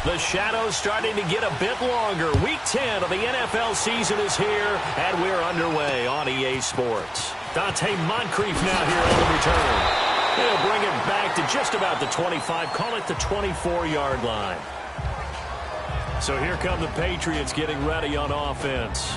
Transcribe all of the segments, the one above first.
The shadow's starting to get a bit longer. Week 10 of the NFL season is here, and we're underway on EA Sports. Dante Moncrief now here on the return. He'll bring it back to just about the 25, call it the 24-yard line. So here come the Patriots getting ready on offense.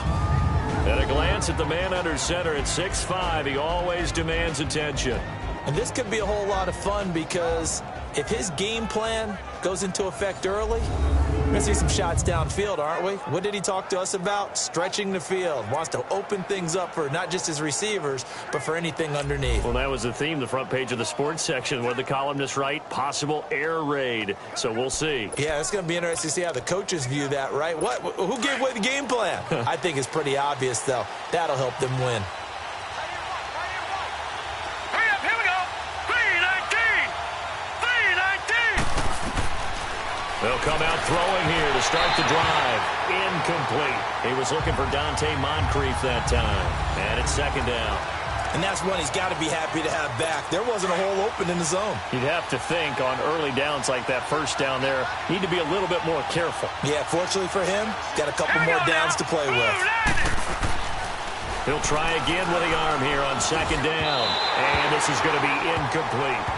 At a glance at the man under center at 6'5", he always demands attention. And this could be a whole lot of fun because if his game plan goes into effect early, we're going to see some shots downfield, aren't we? What did he talk to us about? Stretching the field. Wants to open things up for not just his receivers, but for anything underneath. Well, that was the theme, the front page of the sports section. What the columnists write? Possible air raid. So we'll see. Yeah, it's going to be interesting to see how the coaches view that, right? Who gave away the game plan? I think it's pretty obvious, though. That'll help them win. They'll come out throwing here to start the drive. Incomplete. He was looking for Dante Moncrief that time. And it's second down. And that's one he's got to be happy to have back. There wasn't a hole open in the zone. You'd have to think on early downs like that first down there, need to be a little bit more careful. Yeah, fortunately for him, got a couple more downs to play with. He'll try again with the arm here on second down. And this is going to be incomplete.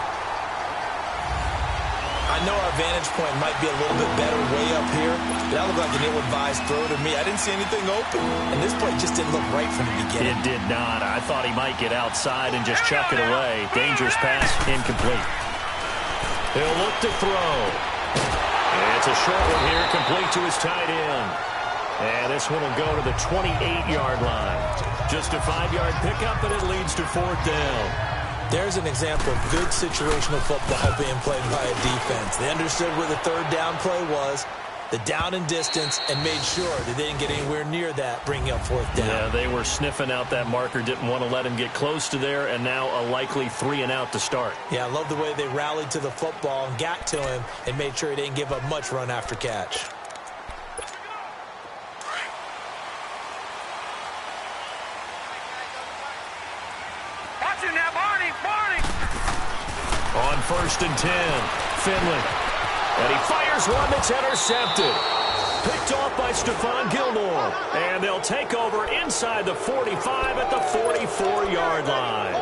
I know our vantage point might be a little bit better way up here. That looked like an ill-advised throw to me. I didn't see anything open. And this play just didn't look right from the beginning. It did not. I thought he might get outside and just chuck it away. Dangerous pass, incomplete. He'll look to throw. And it's a short one here, complete to his tight end. And this one will go to the 28-yard line. Just a 5-yard pickup, and it leads to fourth down. There's an example of good situational football being played by a defense. They understood where the third down play was, the down and distance, and made sure that they didn't get anywhere near that, bringing up fourth down. Yeah, they were sniffing out that marker, didn't want to let him get close to there, and now a likely 3-and-out to start. Yeah, I love the way they rallied to the football and got to him and made sure he didn't give up much run after catch. On 1st and 10, Finley. And he fires one that's intercepted. Picked off by Stephon Gilmore. And they'll take over inside the 45 at the 44-yard line.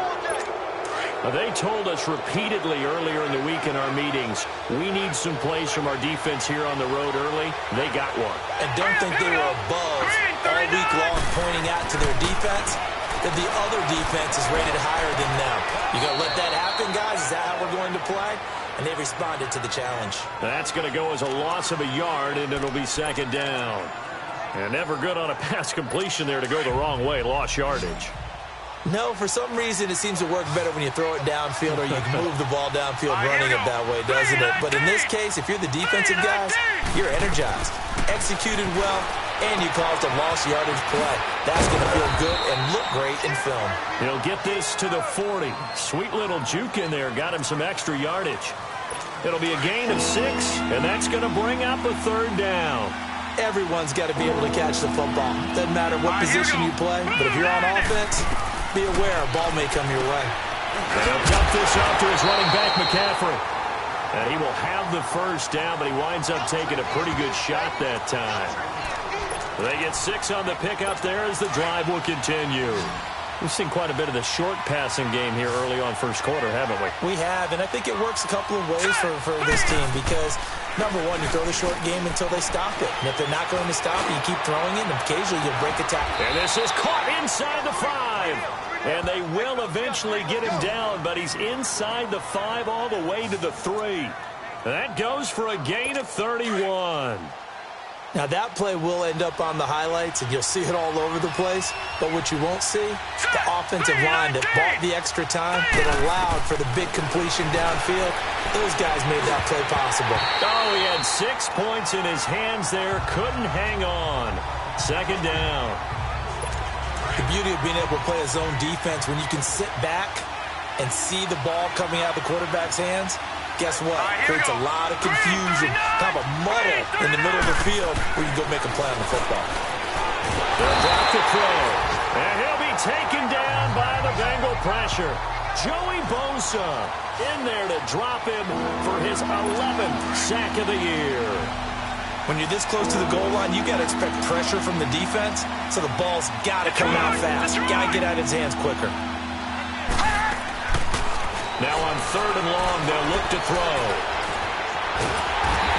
Now, they told us repeatedly earlier in the week in our meetings, we need some plays from our defense here on the road early. They got one. And don't think they were above all week long pointing out to their defense that the other defense is rated higher than them. You going to let that happen, guys? Is that how we're going to play? And they responded to the challenge. That's going to go as a loss of a yard, and it'll be second down. And never good on a pass completion there to go the wrong way. Lost yardage. No, for some reason it seems to work better when you throw it downfield or you can move the ball downfield running it that way, doesn't it? But in this case, if you're the defensive guys, you're energized, executed well, and you caused a lost yardage play. That's going to feel good and look great in film. He'll get this to the 40. Sweet little juke in there. Got him some extra yardage. It'll be a gain of 6, and that's going to bring up a third down. Everyone's got to be able to catch the football. Doesn't matter what position you play, but if you're on offense, be aware a ball may come your way. And he'll dump this off to his running back, McCaffrey. And he will have the first down, but he winds up taking a pretty good shot that time. They get 6 on the pickup there as the drive will continue. We've seen quite a bit of the short passing game here early on first quarter, haven't we? We have, and I think it works a couple of ways for this team because, number one, you throw the short game until they stop it. And if they're not going to stop it, you keep throwing it, and occasionally you'll break a tackle. And this is caught inside the 5. And they will eventually get him down, but he's inside the 5 all the way to the 3. That goes for a gain of 31. Now, that play will end up on the highlights, and you'll see it all over the place. But what you won't see, the offensive line that bought the extra time, that allowed for the big completion downfield, those guys made that play possible. Oh, he had 6 points in his hands there. Couldn't hang on. Second down. The beauty of being able to play a zone defense when you can sit back and see the ball coming out of the quarterback's hands, guess what? Creates a lot of confusion, kind of a muddle in the middle of the field where you can go make a play on the football. They'll drop the throw. And he'll be taken down by the Bengal pressure. Joey Bosa in there to drop him for his 11th sack of the year. When you're this close to the goal line, you got to expect pressure from the defense, so the ball's got to come out fast. Got to get out of his hands quicker. Now on 3rd and long, they'll look to throw.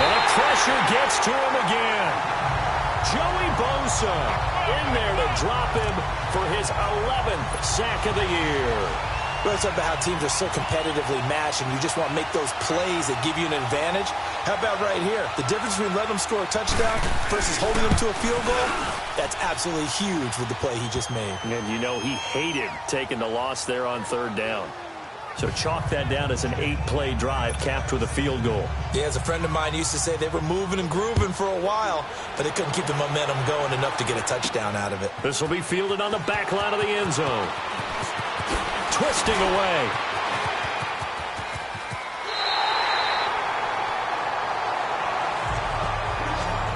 And the pressure gets to him again. Joey Bosa in there to drop him for his 11th sack of the year. Well, it's about how teams are so competitively matched, and you just want to make those plays that give you an advantage. How about right here? The difference between letting them score a touchdown versus holding them to a field goal, that's absolutely huge with the play he just made. And you know he hated taking the loss there on 3rd down. So chalk that down as an 8-play drive capped with a field goal. Yeah, as a friend of mine used to say, they were moving and grooving for a while, but they couldn't keep the momentum going enough to get a touchdown out of it. This will be fielded on the back line of the end zone. Twisting away.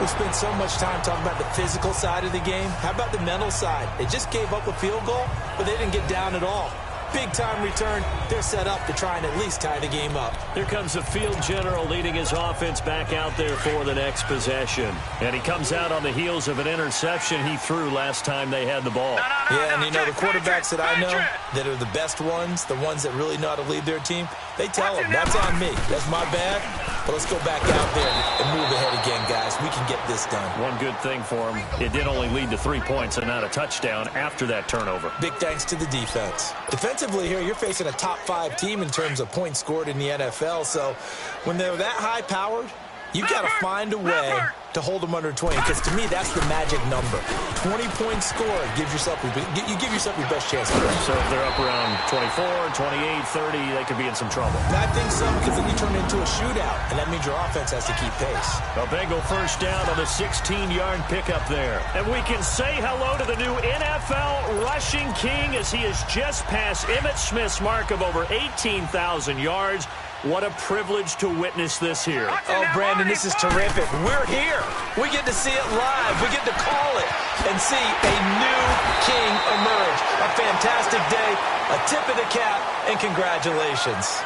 We spent so much time talking about the physical side of the game. How about the mental side? They just gave up a field goal, but they didn't get down at all. Big-time return. They're set up to try and at least tie the game up. Here comes the field general leading his offense back out there for the next possession. And he comes out on the heels of an interception he threw last time they had the ball. Yeah, and you know, the quarterbacks that I know that are the best ones, the ones that really know how to lead their team, they tell them, that's on me. That's my bad. But let's go back out there and move ahead again, guys. We can get this done. One good thing for him, it did only lead to 3 points and not a touchdown after that turnover. Big thanks to the defense. Defensively here, you're facing a top-5 team in terms of points scored in the NFL. So when they're that high-powered, you've got to find a way to hold them under 20, because to me, that's the magic number. 20 points scored gives yourself, you give yourself your best chance to win. So if they're up around 24, 28, 30, they could be in some trouble. And I think so, because then you turn it into a shootout, and that means your offense has to keep pace. A Bengal first down on the 16-yard pickup there. And we can say hello to the new NFL rushing king as he has just passed Emmitt Smith's mark of over 18,000 yards. What a privilege to witness this here. Oh, Brandon, this is terrific. We're here. We get to see it live. We get to call it and see a new king emerge. A fantastic day, a tip of the cap, and congratulations.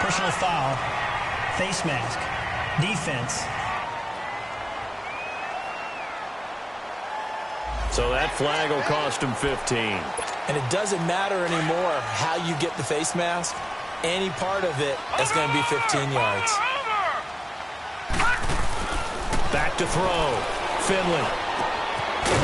Personal foul, face mask, defense. So that flag will cost him 15. And it doesn't matter anymore how you get the face mask. Any part of it is going to be 15 yards. Back to throw. Finley.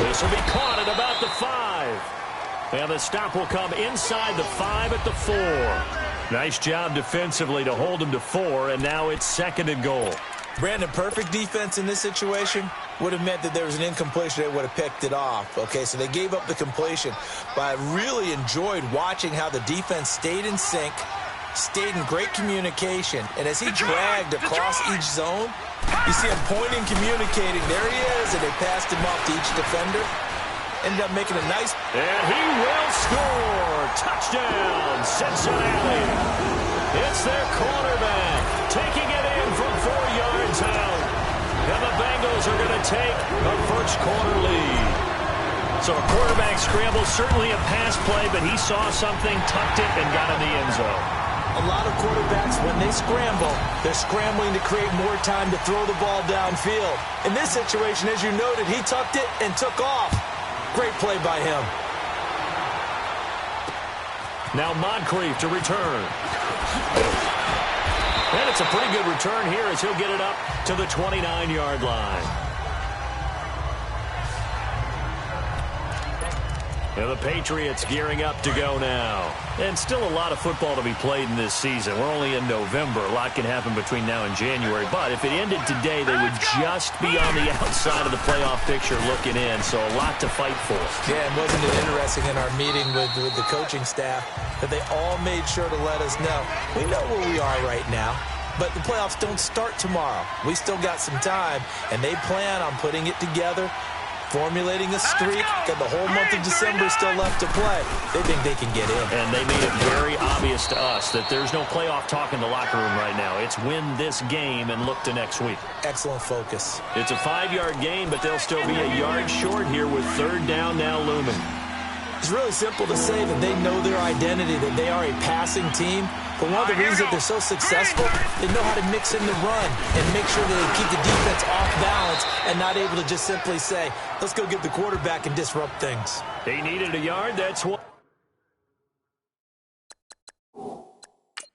This will be caught at about the 5. And the stop will come inside the 5 at the 4. Nice job defensively to hold him to 4, and now it's 2nd and goal. Brandon, perfect defense in this situation would have meant that there was an incompletion. They would have picked it off. Okay, so they gave up the completion. But I really enjoyed watching how the defense stayed in sync, stayed in great communication, and as he dragged across each zone, you see him pointing, communicating. There he is, and they passed him off to each defender. Ended up making a nice... And he will score! Touchdown, Cincinnati! It's their quarterback, taking it in from 4 yards out. And the Bengals are going to take a first-quarter lead. So a quarterback scramble, certainly a pass play, but he saw something, tucked it, and got in the end zone. A lot of quarterbacks, when they scramble, they're scrambling to create more time to throw the ball downfield. In this situation, as you noted, he tucked it and took off. Great play by him. Now Moncrief to return. And it's a pretty good return here as he'll get it up to the 29-yard line. And the Patriots gearing up to go now. And still a lot of football to be played in this season. We're only in November. A lot can happen between now and January. But if it ended today, they would just be on the outside of the playoff picture looking in. So a lot to fight for. Yeah, and wasn't it interesting in our meeting with the coaching staff that they all made sure to let us know. We know where we are right now, but the playoffs don't start tomorrow. We still got some time, and they plan on putting it together, formulating a streak, got the whole month of December still left to play. They think they can get in. And they made it very obvious to us that there's no playoff talk in the locker room right now. It's win this game and look to next week. Excellent focus. It's a 5-yard gain, but they'll still be a yard short here with 3rd down now looming. It's really simple to say that they know their identity, that they are a passing team. But one of the reasons that they're so successful, they know how to mix in the run and make sure that they keep the defense off balance and not able to just simply say, let's go get the quarterback and disrupt things. He needed a yard. That's what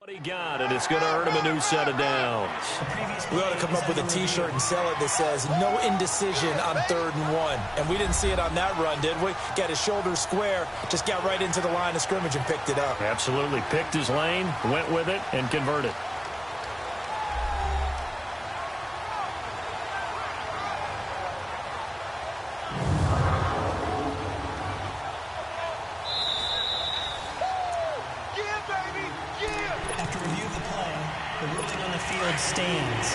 he got, and it's going to earn him a new set of downs. We ought to come up with a T-shirt and sell it that says, no indecision on 3rd and 1. And we didn't see it on that run, did we? Got his shoulders square, just got right into the line of scrimmage and picked it up. Absolutely. Picked his lane, went with it, and converted. Stands.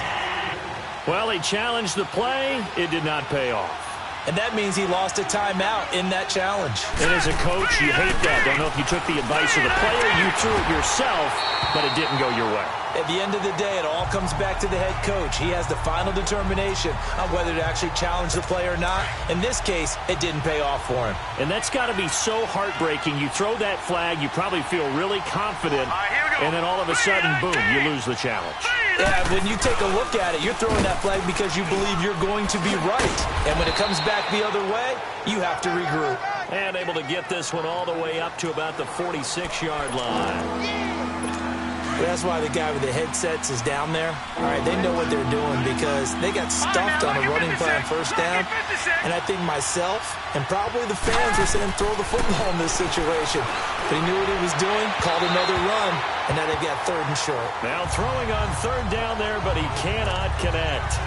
Well, he challenged the play. It did not pay off. And that means he lost a timeout in that challenge. And as a coach, you hate that. Don't know if you took the advice of the player, you threw it yourself, but it didn't go your way. At the end of the day, it all comes back to the head coach. He has the final determination on whether to actually challenge the play or not. In this case, it didn't pay off for him. And that's got to be so heartbreaking. You throw that flag, you probably feel really confident, and then all of a sudden, boom, you lose the challenge. Yeah, when you take a look at it, you're throwing that flag because you believe you're going to be right. And when it comes back the other way, you have to regroup. And able to get this one all the way up to about the 46-yard line. That's why the guy with the headsets is down there. All right, they know what they're doing because they got stuffed on a running play on 1st down. And I think myself and probably the fans were saying throw the football in this situation. But he knew what he was doing, called another run, and now they've got 3rd and short. Now throwing on 3rd down there, but he cannot connect.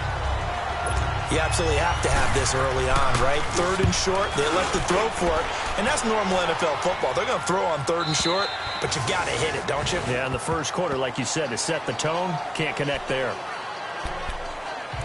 You absolutely have to have this early on, right? 3rd and short, they elect to throw for it. And that's normal NFL football. They're going to throw on 3rd and short, but you got to hit it, don't you? Yeah, in the first quarter, like you said, to set the tone, can't connect there.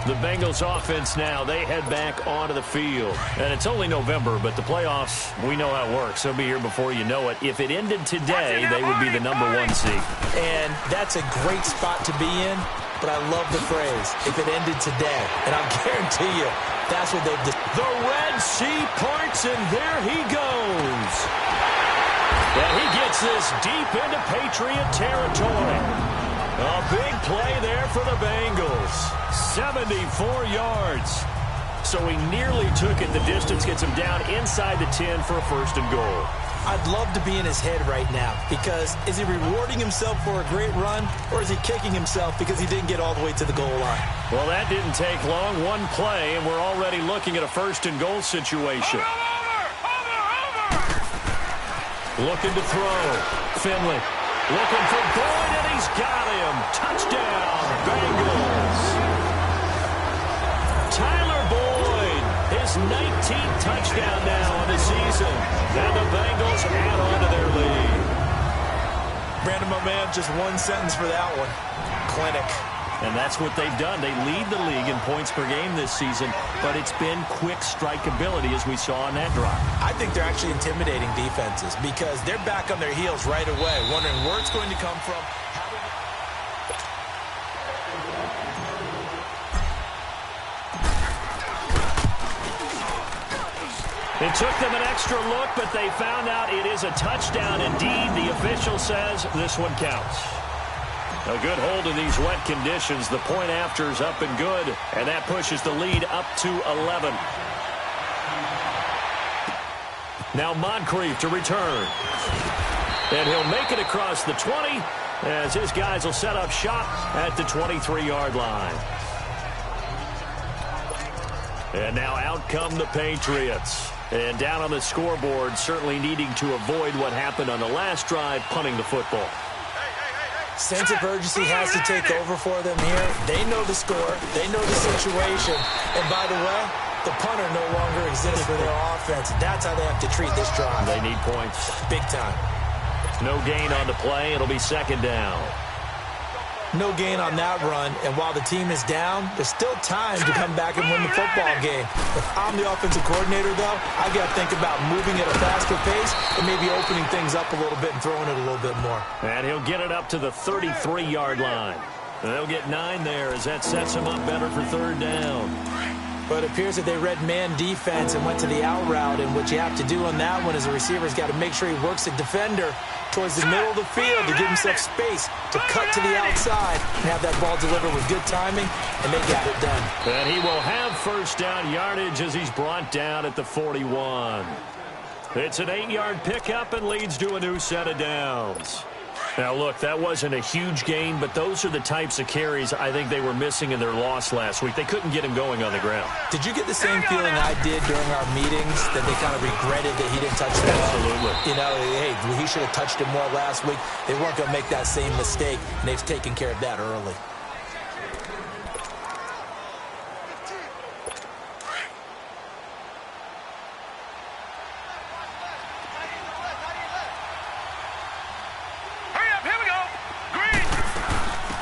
The Bengals offense now, they head back onto the field. And it's only November, but the playoffs, we know how it works. They'll be here before you know it. If it ended today, they would be the #1 seed. And that's a great spot to be in. But I love the phrase, if it ended today. And I'll guarantee you, that's what they've done. The Red Sea parts, and there he goes. And he gets this deep into Patriot territory. A big play there for the Bengals. 74 yards. So he nearly took it the distance, gets him down inside the 10 for a 1st and goal. I'd love to be in his head right now because is he rewarding himself for a great run or is he kicking himself because he didn't get all the way to the goal line? Well, that didn't take long. One play, and we're already looking at a 1st and goal situation. Looking to throw. Finley looking for Boyd, and he's got him. Touchdown, Bengals. Tyler Boyd, his 19th touchdown now on the season. And the Bengals add on to their lead. Brandon, my man, just one sentence for that one. Clinic. And that's what they've done. They lead the league in points per game this season, but it's been quick strikeability as we saw on that drive. I think they're actually intimidating defenses because they're back on their heels right away, wondering where it's going to come from. It took them an extra look, but they found out it is a touchdown indeed. The official says this one counts. A good hold in these wet conditions. The point after is up and good, and that pushes the lead up to 11. Now Moncrief to return. And he'll make it across the 20 as his guys will set up shop at the 23-yard line. And now out come the Patriots. And down on the scoreboard, certainly needing to avoid what happened on the last drive, punting the football. Sense of urgency has to take over for them here. They know the score. They know the situation. And by the way, the punter no longer exists for their offense. That's how they have to treat this drive. They need points. Big time. No gain on the play. It'll be 2nd down. No gain on that run, and while the team is down, there's still time to come back and win the football game. If I'm the offensive coordinator, though, I got to think about moving at a faster pace and maybe opening things up a little bit and throwing it a little bit more. And he'll get it up to the 33-yard line. And they'll get 9 there as that sets him up better for 3rd down. But it appears that they read man defense and went to the out route, and what you have to do on that one is the receiver's got to make sure he works the defender towards the middle of the field to give himself space to cut to the outside and have that ball delivered with good timing, and they got it done. And he will have first down yardage as he's brought down at the 41. It's an 8-yard pickup and leads to a new set of downs. Now, look, that wasn't a huge gain, but those are the types of carries I think they were missing in their loss last week. They couldn't get him going on the ground. Did you get the same feeling I did during our meetings, that they kind of regretted that he didn't touch the ball? Absolutely. You know, hey, he should have touched it more last week. They weren't going to make that same mistake, and they've taken care of that early.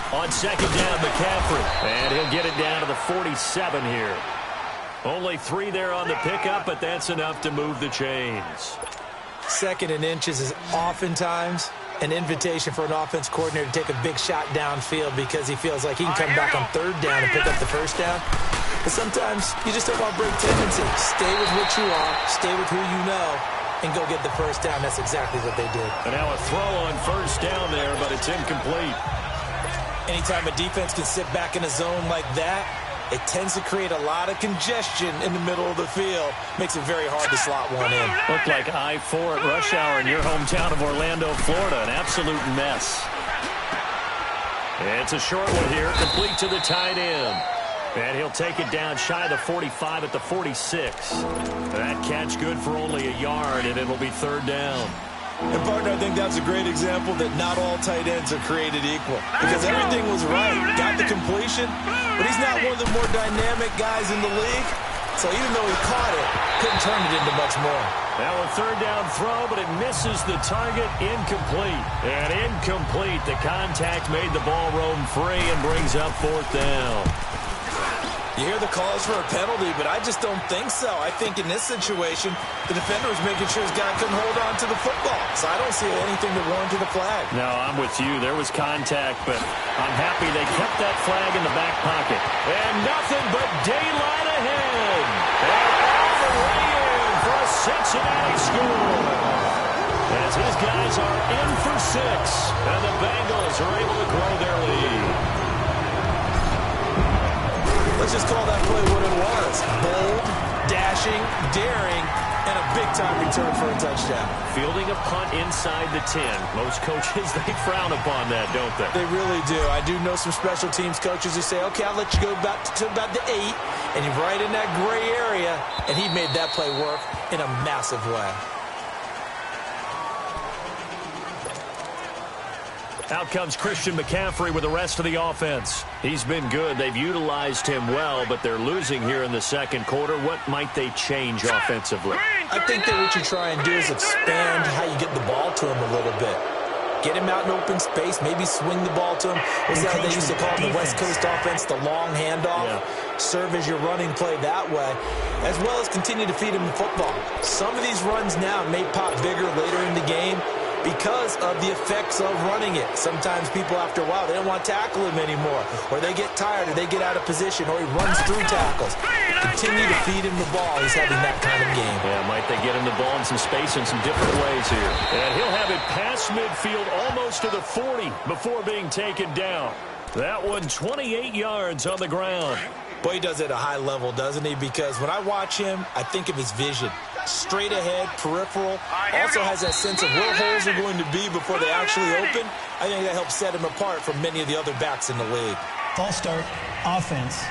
On second down, McCaffrey. And he'll get it down to the 47 here. Only 3 there on the pickup, but that's enough to move the chains. Second and inches is oftentimes an invitation for an offense coordinator to take a big shot downfield because he feels like he can come back on third down and pick up the first down. But sometimes you just don't want to break tendency. Stay with what you are, stay with who you know, and go get the first down. That's exactly what they did. And now a throw on first down there, but it's incomplete. Anytime a defense can sit back in a zone like that, it tends to create a lot of congestion in the middle of the field. Makes it very hard to slot one in. Looked like I-4 at rush hour in your hometown of Orlando, Florida. An absolute mess. It's a short one here, complete to the tight end. And he'll take it down shy of the 45 at the 46. That catch good for only a yard, and it'll be third down. And, partner, I think that's a great example that not all tight ends are created equal. Because everything was right. Got the completion, but he's not one of the more dynamic guys in the league. So even though he caught it, couldn't turn it into much more. Now a third down throw, but it misses the target. Incomplete. And incomplete. The contact made the ball roam free and brings up fourth down. You hear the calls for a penalty, but I just don't think so. I think in this situation, the defender was making sure his guy couldn't hold on to the football. So I don't see anything to warrant to the flag. No, I'm with you. There was contact, but I'm happy they kept that flag in the back pocket. And nothing but daylight ahead. And all the way in for a Cincinnati score. As his guys are in for 6, and the Bengals are able to grow their lead. Let's just call that play what it was. Bold, dashing, daring, and a big-time return for a touchdown. Fielding a punt inside the 10. Most coaches, they frown upon that, don't they? They really do. I do know some special teams coaches who say, okay, I'll let you go to about the 8, and you're right in that gray area, and he made that play work in a massive way. Out comes Christian McCaffrey with the rest of the offense. He's been good. They've utilized him well, but they're losing here in the second quarter. What might they change offensively? I think that what you try and do is expand how you get the ball to him a little bit. Get him out in open space, maybe swing the ball to him. What's that they used to call in the West Coast offense, the long handoff? Yeah. Serve as your running play that way, as well as continue to feed him the football. Some of these runs now may pop bigger later in the game because of the effects of running it. Sometimes people, after a while, they don't want to tackle him anymore, or they get tired, or they get out of position, or he runs through tackles. Continue to feed him the ball. He's having that kind of game. Yeah, might they get him the ball in some space in some different ways here. And he'll have it past midfield almost to the 40 before being taken down. That one 28 yards on the ground. Boy, he does it at a high level, doesn't he? Because when I watch him, I think of his vision. Straight ahead, peripheral. Also has that sense of where holes are going to be before they actually open. I think that helps set him apart from many of the other backs in the league. False start, offense.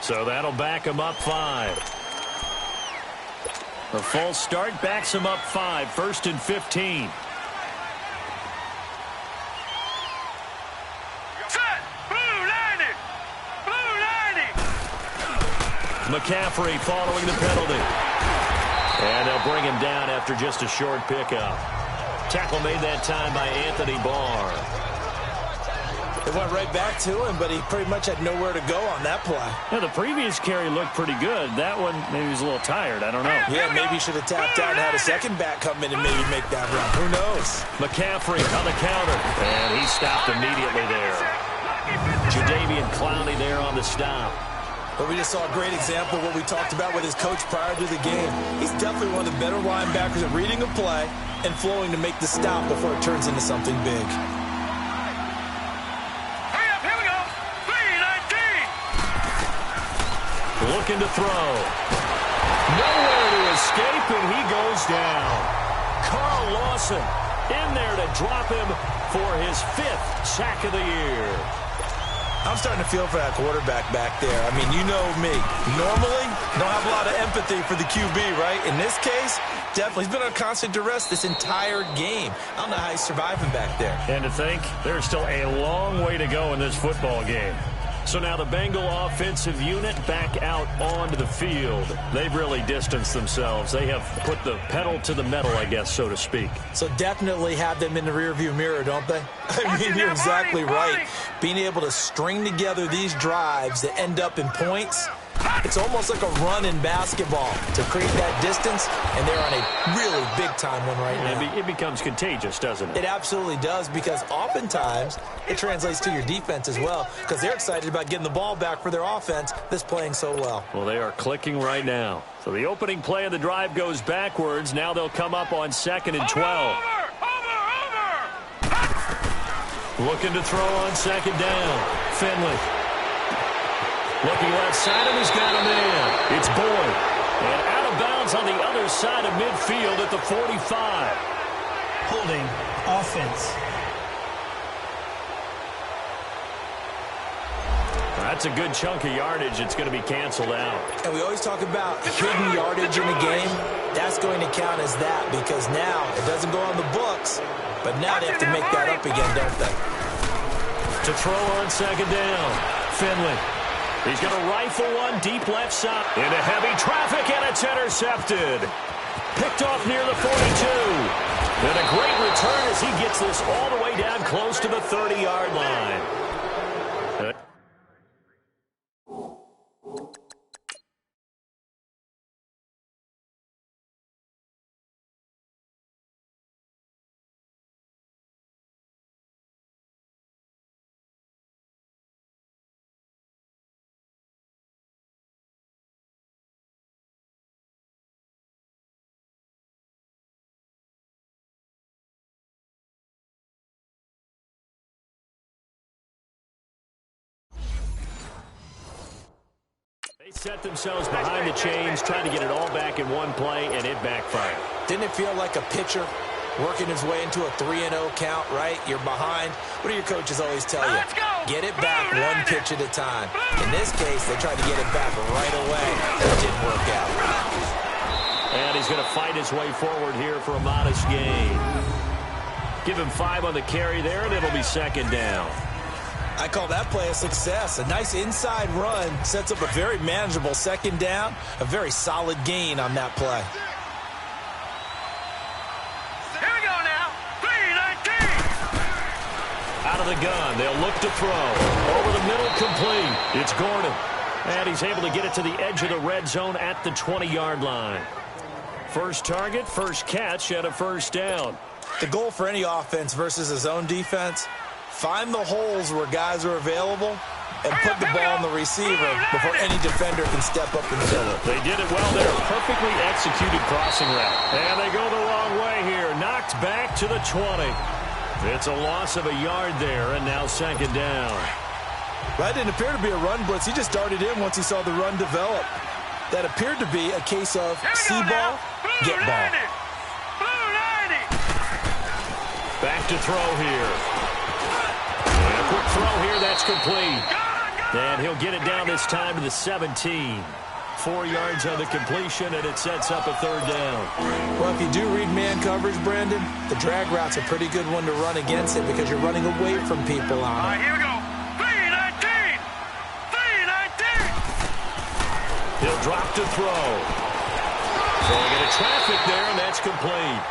So that'll back him up 5. A false start backs him up 5. 1st and 15. McCaffrey following the penalty. And they'll bring him down after just a short pickup. Tackle made that time by Anthony Barr. It went right back to him, but he pretty much had nowhere to go on that play. Yeah, the previous carry looked pretty good. That one, maybe he was a little tired. I don't know. Yeah, maybe he should have tapped out and had a second back come in and maybe make that run. Who knows? McCaffrey on the counter. And he stopped immediately there. Jadeveon Clowney there on the stop. But we just saw a great example of what we talked about with his coach prior to the game. He's definitely one of the better linebackers at reading a play and flowing to make the stop before it turns into something big. Hurry up, here we go. 3-19. Looking to throw. Nowhere to escape, and he goes down. Carl Lawson in there to drop him for his 5th sack of the year. I'm starting to feel for that quarterback back there. I mean, you know me. Normally, don't have a lot of empathy for the QB, right? In this case, definitely. He's been on constant duress this entire game. I don't know how he's surviving back there. And to think, there's still a long way to go in this football game. So now the Bengal offensive unit back out onto the field. They've really distanced themselves. They have put the pedal to the metal, I guess, so to speak. So definitely have them in the rearview mirror, don't they? I mean, you're exactly right. Being able to string together these drives that end up in points, it's almost like a run in basketball to create that distance, and they're on a really big-time one right now. It becomes contagious, doesn't it? It absolutely does, because oftentimes it translates to your defense as well, because they're excited about getting the ball back for their offense that's playing so well. Well, they are clicking right now. So the opening play of the drive goes backwards. Now they'll come up on 2nd and 12. Looking to throw on 2nd down. Finley. Looking left side, and he's got him in. It's Boyd. And out of bounds on the other side of midfield at the 45. Holding offense. That's a good chunk of yardage. It's going to be canceled out. And we always talk about hidden yardage in a game. That's going to count as that, because now it doesn't go on the books, but now they have to make that up again, don't they? To throw on 2nd down. Finley. He's going to rifle one deep left side. Into heavy traffic, and it's intercepted. Picked off near the 42. And a great return as he gets this all the way down close to the 30-yard line. They set themselves behind the chains, trying to get it all back in one play, and it backfired. Didn't it feel like a pitcher working his way into a 3-0 count, right? You're behind. What do your coaches always tell you? Get it back one pitch at a time. In this case, they tried to get it back right away. It didn't work out. And he's going to fight his way forward here for a modest gain. Give him 5 on the carry there, and it'll be 2nd down. I call that play a success. A nice inside run sets up a very manageable 2nd down. A very solid gain on that play. Here we go now. 3-19. Out of the gun, they'll look to throw. Over the middle, complete. It's Gordon. And he's able to get it to the edge of the red zone at the 20-yard line. First target, first catch, and a 1st down. The goal for any offense versus his own defense, find the holes where guys are available and put the ball on the receiver before any defender can step up and fill it. They did it well there. Perfectly executed crossing route. And they go the wrong way here. Knocked back to the 20. It's a loss of a yard there, and now 2nd down. That didn't appear to be a run blitz. He just darted in once he saw the run develop. That appeared to be a case of see ball, get ball. Back to throw here. And a quick throw here, that's complete. And he'll get it down this time to the 17. 4 yards on the completion, and it sets up a 3rd down. Well, if you do read man coverage, Brandon, the drag route's a pretty good one to run against it because you're running away from people on it. All right, here we go. 3-19. 3-19. He'll drop to throw. Throwing into traffic there, and that's complete.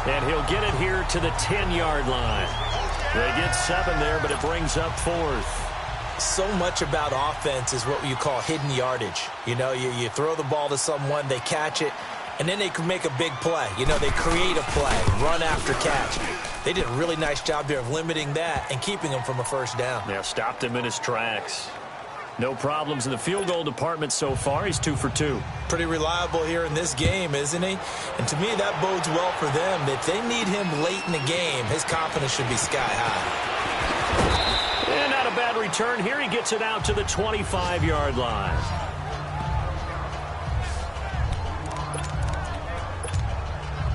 And he'll get it here to the 10-yard line. They get 7 there, but it brings up 4th. So much about offense is what you call hidden yardage. You know, you throw the ball to someone, they catch it, and then they can make a big play. You know, they create a play, run after catch. They did a really nice job there of limiting that and keeping him from a 1st down. Yeah, stopped him in his tracks. No problems in the field goal department so far. He's 2 for 2. Pretty reliable here in this game, isn't he? And to me, that bodes well for them. If they need him late in the game, his confidence should be sky high. And not a bad return here. He gets it out to the 25-yard line.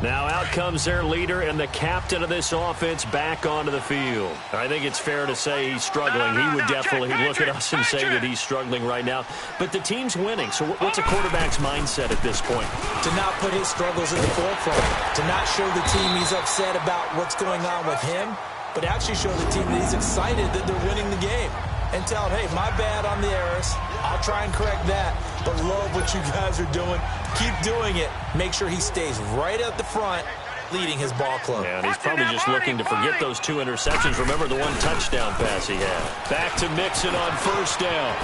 Now out comes their leader and the captain of this offense back onto the field. I think it's fair to say he's struggling. He would definitely look at us and say that he's struggling right now. But the team's winning, so what's a quarterback's mindset at this point? To not put his struggles in the forefront. To not show the team he's upset about what's going on with him, but actually show the team that he's excited that they're winning the game. And tell him, hey, my bad on the errors. I'll try and correct that. But love what you guys are doing. Keep doing it. Make sure he stays right at the front, leading his ball club. Yeah, and he's probably just looking to forget those 2 interceptions. Remember the 1 touchdown pass he had. Back to Mixon on first down.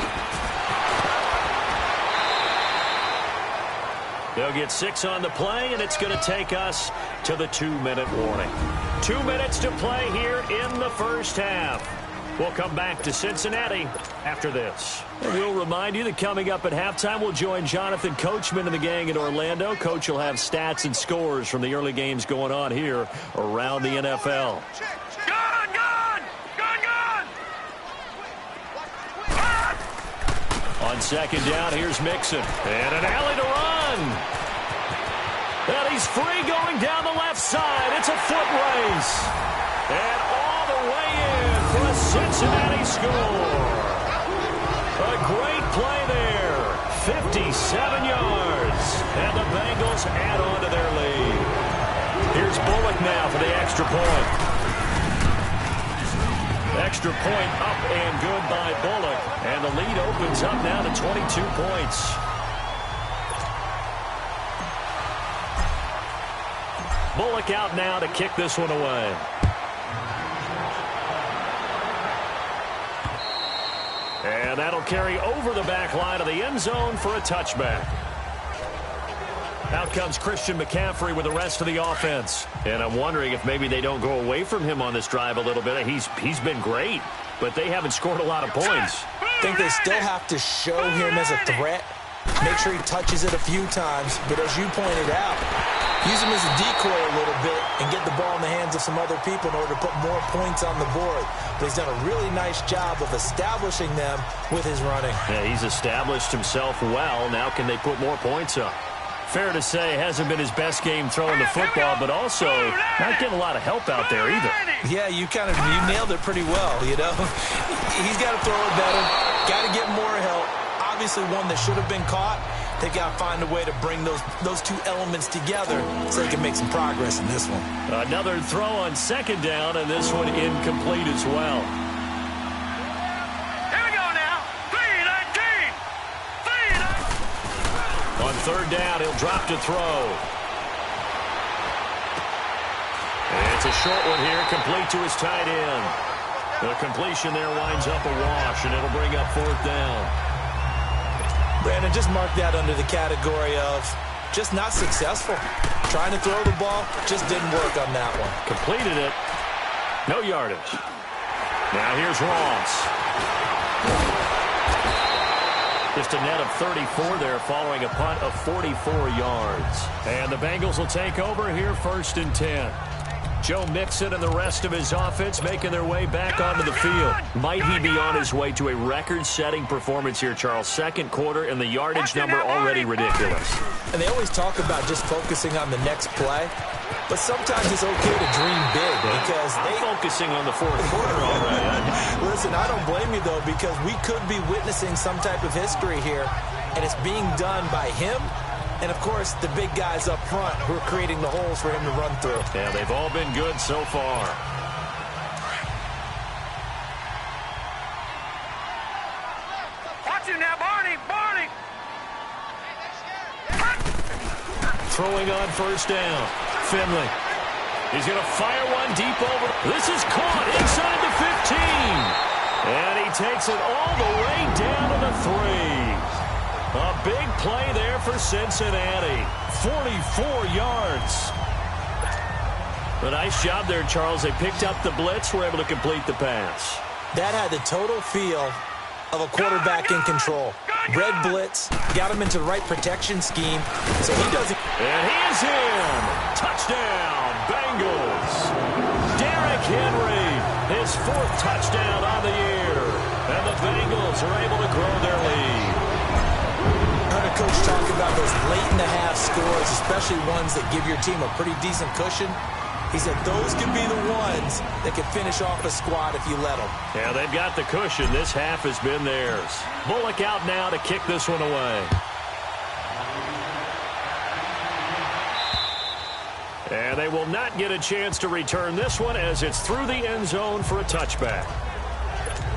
They'll get 6 on the play, and it's going to take us to the 2-minute warning. 2 minutes to play here in the first half. We'll come back to Cincinnati after this. And we'll remind you that coming up at halftime, we'll join Jonathan Coachman and the gang in Orlando. Coach will have stats and scores from the early games going on here around the NFL. Gone, gone! Gone, gone! On second down, here's Mixon. And an alley to run. And he's free going down the left side. It's a foot race. And all the way in for a Cincinnati score. A great play there. 57 yards. And the Bengals add on to their lead. Here's Bullock now for the extra point. Extra point up and good by Bullock. And the lead opens up now to 22 points. Bullock out now to kick this one away. And that'll carry over the back line of the end zone for a touchback. Out comes Christian McCaffrey with the rest of the offense. And I'm wondering if maybe they don't go away from him on this drive a little bit. He's been great, but they haven't scored a lot of points. I think they still have to show him as a threat. Make sure he touches it a few times. But as you pointed out, use him as a decoy a little bit and get the ball in the hands of some other people in order to put more points on the board. But he's done a really nice job of establishing them with his running. Yeah, he's established himself well. Now can they put more points up? Fair to say, it hasn't been his best game throwing the football, but also not getting a lot of help out there either. Yeah, you nailed it pretty well, you know. He's got to throw it better, got to get more help. Obviously one that should have been caught. They've got to find a way to bring those 2 elements together so they can make some progress in this one. Another throw on second down, and this one incomplete as well. Here we go now. 3-19. 3-19. On third down, he'll drop to throw. And it's a short one here, complete to his tight end. The completion there winds up a wash, and it'll bring up fourth down. Brandon, just mark that under the category of just not successful. Trying to throw the ball, just didn't work on that one. Completed it. No yardage. Now here's Ross. Just a net of 34 there following a punt of 44 yards. And the Bengals will take over here 1st and 10. Joe Mixon and the rest of his offense making their way back onto the field. Might he be on his way to a record-setting performance here, Charles? Second quarter, and the yardage number already ridiculous. And they always talk about just focusing on the next play. But sometimes it's okay to dream big because they're focusing on the fourth quarter already. Listen, I don't blame you, though, because we could be witnessing some type of history here, and it's being done by him. And, of course, the big guys up front who are creating the holes for him to run through. Yeah, they've all been good so far. Watch him now, Barney. Barney. Throwing on first down. Finley. He's going to fire one deep over. This is caught inside the 15. And he takes it all the way down to the 3. A big play there for Cincinnati. 44 yards. A nice job there, Charles. They picked up the blitz, were able to complete the pass. That had the total feel of a quarterback in control. Red blitz, got him into the right protection scheme, so he doesn't. And he is in. Touchdown, Bengals. Derrick Henry, his 4th touchdown on the year. And the Bengals are able to grow their lead. I heard a coach talk about those late-in-the-half scores, especially ones that give your team a pretty decent cushion. He said those can be the ones that can finish off a squad if you let them. Yeah, they've got the cushion. This half has been theirs. Bullock out now to kick this one away. And they will not get a chance to return this one as it's through the end zone for a touchback.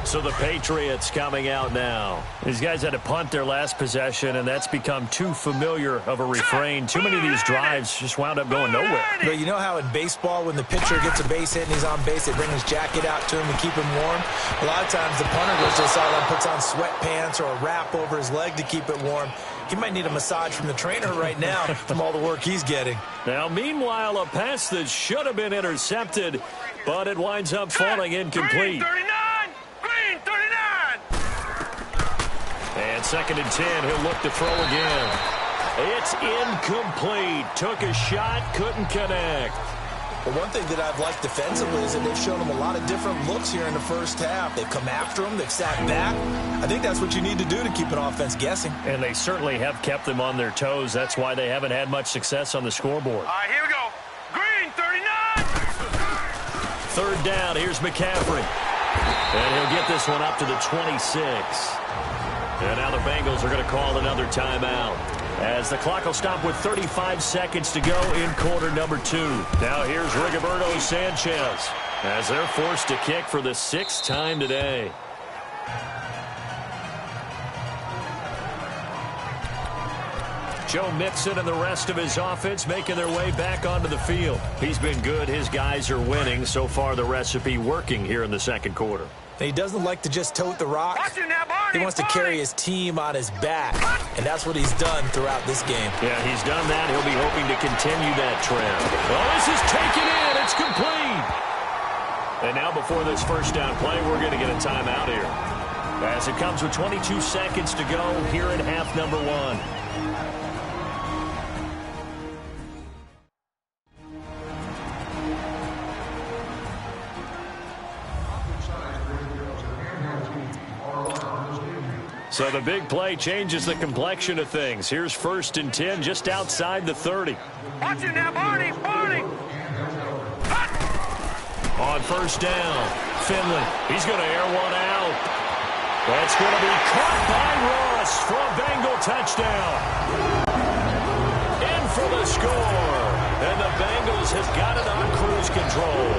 So the Patriots coming out now. These guys had to punt their last possession, and that's become too familiar of a refrain. Too many of these drives just wound up going nowhere. But you know how in baseball, when the pitcher gets a base hit and he's on base, they bring his jacket out to him to keep him warm? A lot of times the punter goes to the sideline, puts on sweatpants or a wrap over his leg to keep it warm. He might need a massage from the trainer right now from all the work he's getting. Now, meanwhile, a pass that should have been intercepted, but it winds up falling incomplete. And 2nd and 10, he'll look to throw again. It's incomplete. Took a shot, couldn't connect. But one thing that I've liked defensively is that they've shown him a lot of different looks here in the first half. They've come after him. They've sat back. I think that's what you need to do to keep an offense guessing. And they certainly have kept them on their toes. That's why they haven't had much success on the scoreboard. All right, here we go. Green, 39. 3rd down. Here's McCaffrey. And he'll get this one up to the 26. And now the Bengals are going to call another timeout, as the clock will stop with 35 seconds to go in quarter number 2. Now here's Rigoberto Sanchez as they're forced to kick for the 6th time today. Joe Mixon and the rest of his offense making their way back onto the field. He's been good. His guys are winning. So far, the recipe working here in the 2nd quarter. He doesn't like to just tote the rock. He wants to carry his team on his back, and that's what he's done throughout this game. Yeah, he's done that. He'll be hoping to continue that trend. Oh, this is taken in. It's complete. And now before this first down play, we're going to get a timeout here, as it comes with 22 seconds to go here in half number 1. So the big play changes the complexion of things. Here's 1st and 10 just outside the 30. Watch it now, Barney. On 1st down, Finley. He's going to air one out. That's going to be caught by Ross for a Bengal touchdown. In for the score. And the Bengals have got it on cruise control.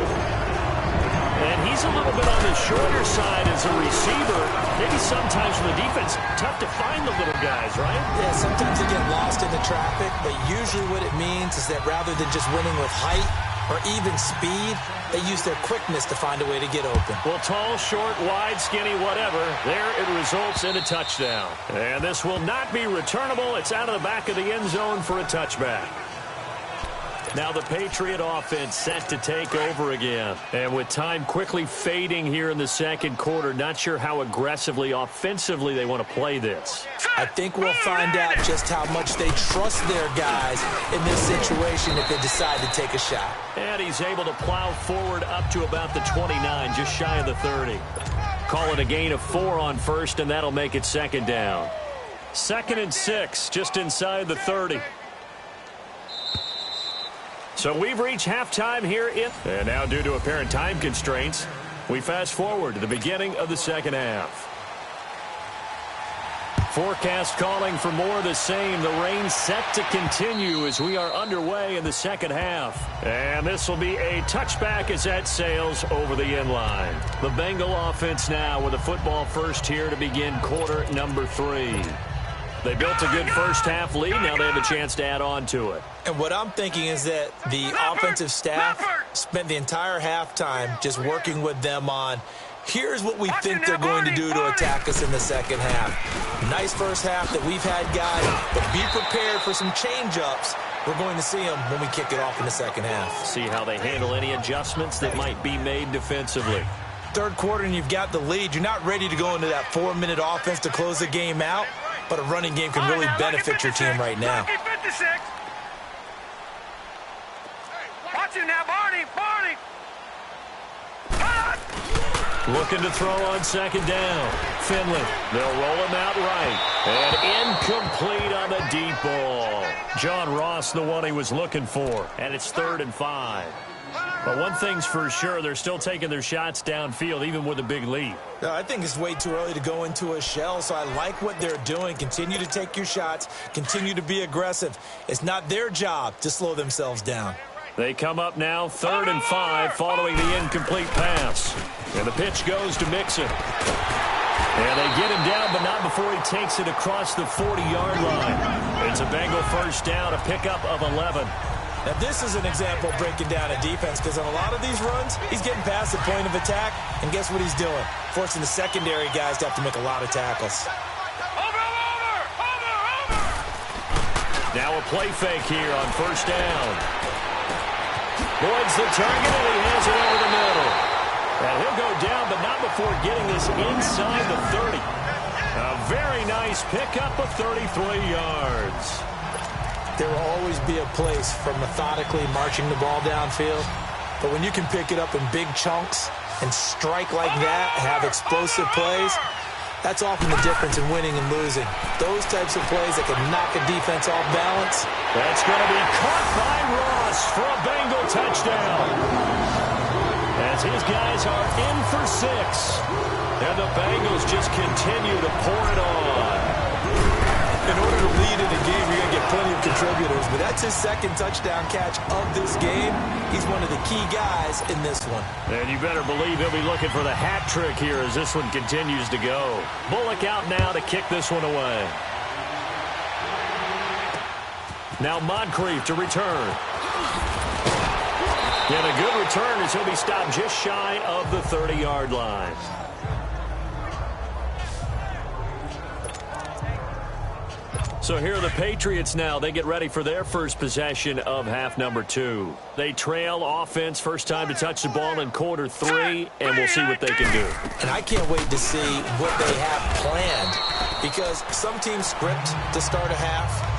And he's a little bit on the shorter side as a receiver. Maybe sometimes for the defense, tough to find the little guys, right? Yeah, sometimes they get lost in the traffic, but usually what it means is that rather than just winning with height or even speed, they use their quickness to find a way to get open. Well, tall, short, wide, skinny, whatever, there it results in a touchdown. And this will not be returnable. It's out of the back of the end zone for a touchback. Now the Patriot offense set to take over again. And with time quickly fading here in the 2nd quarter, not sure how aggressively, offensively they want to play this. I think we'll find out just how much they trust their guys in this situation if they decide to take a shot. And he's able to plow forward up to about the 29, just shy of the 30. Call it a gain of 4 on 1st, and that'll make it 2nd down. 2nd and 6, just inside the 30. So we've reached halftime here and now due to apparent time constraints, we fast forward to the beginning of the 2nd half. Forecast calling for more of the same. The rain set to continue as we are underway in the 2nd half. And this will be a touchback as that sails over the end line. The Bengal offense now with a football first here to begin quarter number 3. They built a good first half lead. Now they have a chance to add on to it. And what I'm thinking is that the offensive staff spent the entire halftime just working with them on, here's what we think they're going to do to attack us in the 2nd half. Nice first half that we've had, guys, but be prepared for some change-ups. We're going to see them when we kick it off in the 2nd half. See how they handle any adjustments that might be made defensively. Third quarter and you've got the lead. You're not ready to go into that 4-minute offense to close the game out, but a running game can really benefit your team right now. Watch him now, Barney. Barney. Looking to throw on second down. Finley. They'll roll him out right. And incomplete on the deep ball. John Ross, the one he was looking for. And it's 3rd and 5. But one thing's for sure, they're still taking their shots downfield, even with a big lead. No, I think it's way too early to go into a shell, so I like what they're doing. Continue to take your shots. Continue to be aggressive. It's not their job to slow themselves down. They come up now, 3rd and 5, following the incomplete pass. And the pitch goes to Mixon. And they get him down, but not before he takes it across the 40-yard line. It's a Bengal first down, a pickup of 11. Now, this is an example of breaking down a defense, because on a lot of these runs, he's getting past the point of attack, and guess what he's doing? Forcing the secondary guys to have to make a lot of tackles. Now a play fake here on first down. Boyd's the target, and he has it over the middle. And he'll go down, but not before getting this inside the 30. A very nice pickup of 33 yards. There will always be a place for methodically marching the ball downfield. But when you can pick it up in big chunks and strike like that, have explosive plays, that's often the difference in winning and losing. Those types of plays that can knock a defense off balance. That's going to be caught by Ross for a Bengal touchdown. As his guys are in for 6. And the Bengals just continue to pour it on. In order to lead in a game, you're going to get plenty of contributors, but that's his 2nd touchdown catch of this game. He's one of the key guys in this one. And you better believe he'll be looking for the hat trick here as this one continues to go. Bullock out now to kick this one away. Now Moncrief to return. And a good return as he'll be stopped just shy of the 30-yard line. So here are the Patriots now. They get ready for their first possession of half number 2. They trail offense, first time to touch the ball in quarter 3, and we'll see what they can do. And I can't wait to see what they have planned, because some teams script to start a half.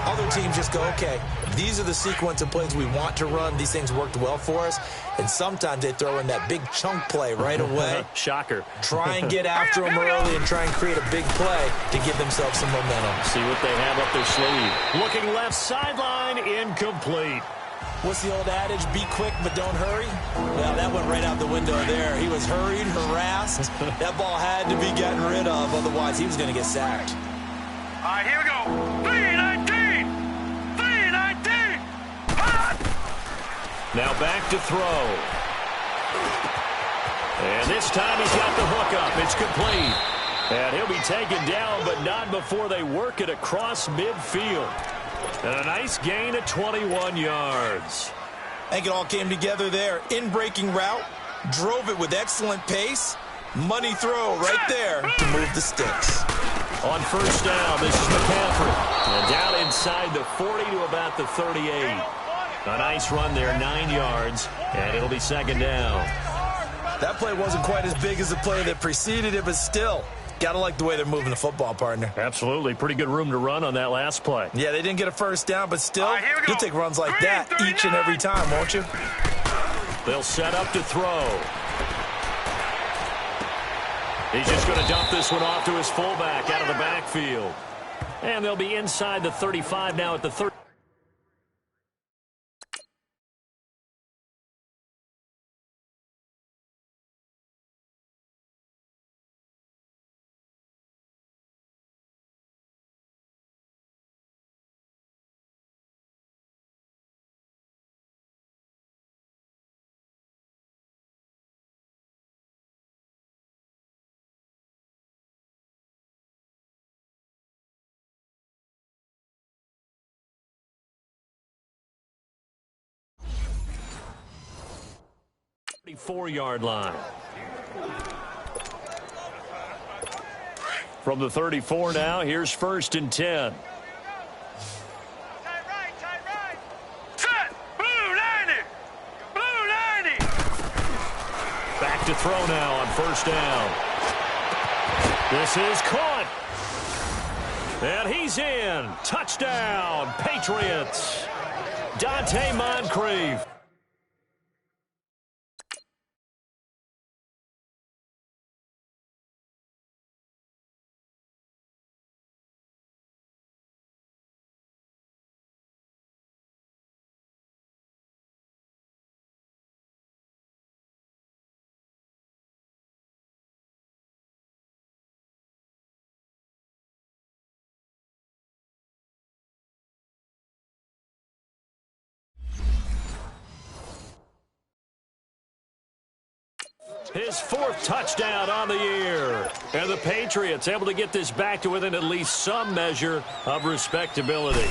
Other teams just go, okay, these are the sequence of plays we want to run. These things worked well for us. And sometimes they throw in that big chunk play right away. Shocker. Try and get after them early and try and create a big play to give themselves some momentum. See what they have up their sleeve. Looking left sideline, incomplete. What's the old adage? Be quick, but don't hurry? Well, that went right out the window there. He was hurried, harassed. That ball had to be gotten rid of. Otherwise, he was going to get sacked. All right, here we go. 3-19. 3-19. Now back to throw. And this time he's got the hook up. It's complete. And he'll be taken down, but not before they work it across midfield. And a nice gain of 21 yards. I think it all came together there. In-breaking route. Drove it with excellent pace. Money throw right there to move the sticks. On first down, this is McCaffrey. And down inside the 40 to about the 38. A nice run there, 9 yards, and it'll be second down. That play wasn't quite as big as the play that preceded it, but still, got to like the way they're moving the football, partner. Absolutely. Pretty good room to run on that last play. Yeah, they didn't get a first down, but still, you'll take runs like that each and every time, won't you? They'll set up to throw. He's just going to dump this one off to his fullback out of the backfield. And they'll be inside the 35 now at the 30. Yard line. From the 34 now, here's first and 10. Tight right. Set. Blue 90. Blue 90. Back to throw now on first down. This is caught. And he's in. Touchdown, Patriots. Dante Moncrief. His fourth touchdown on the year. And the Patriots able to get this back to within at least some measure of respectability.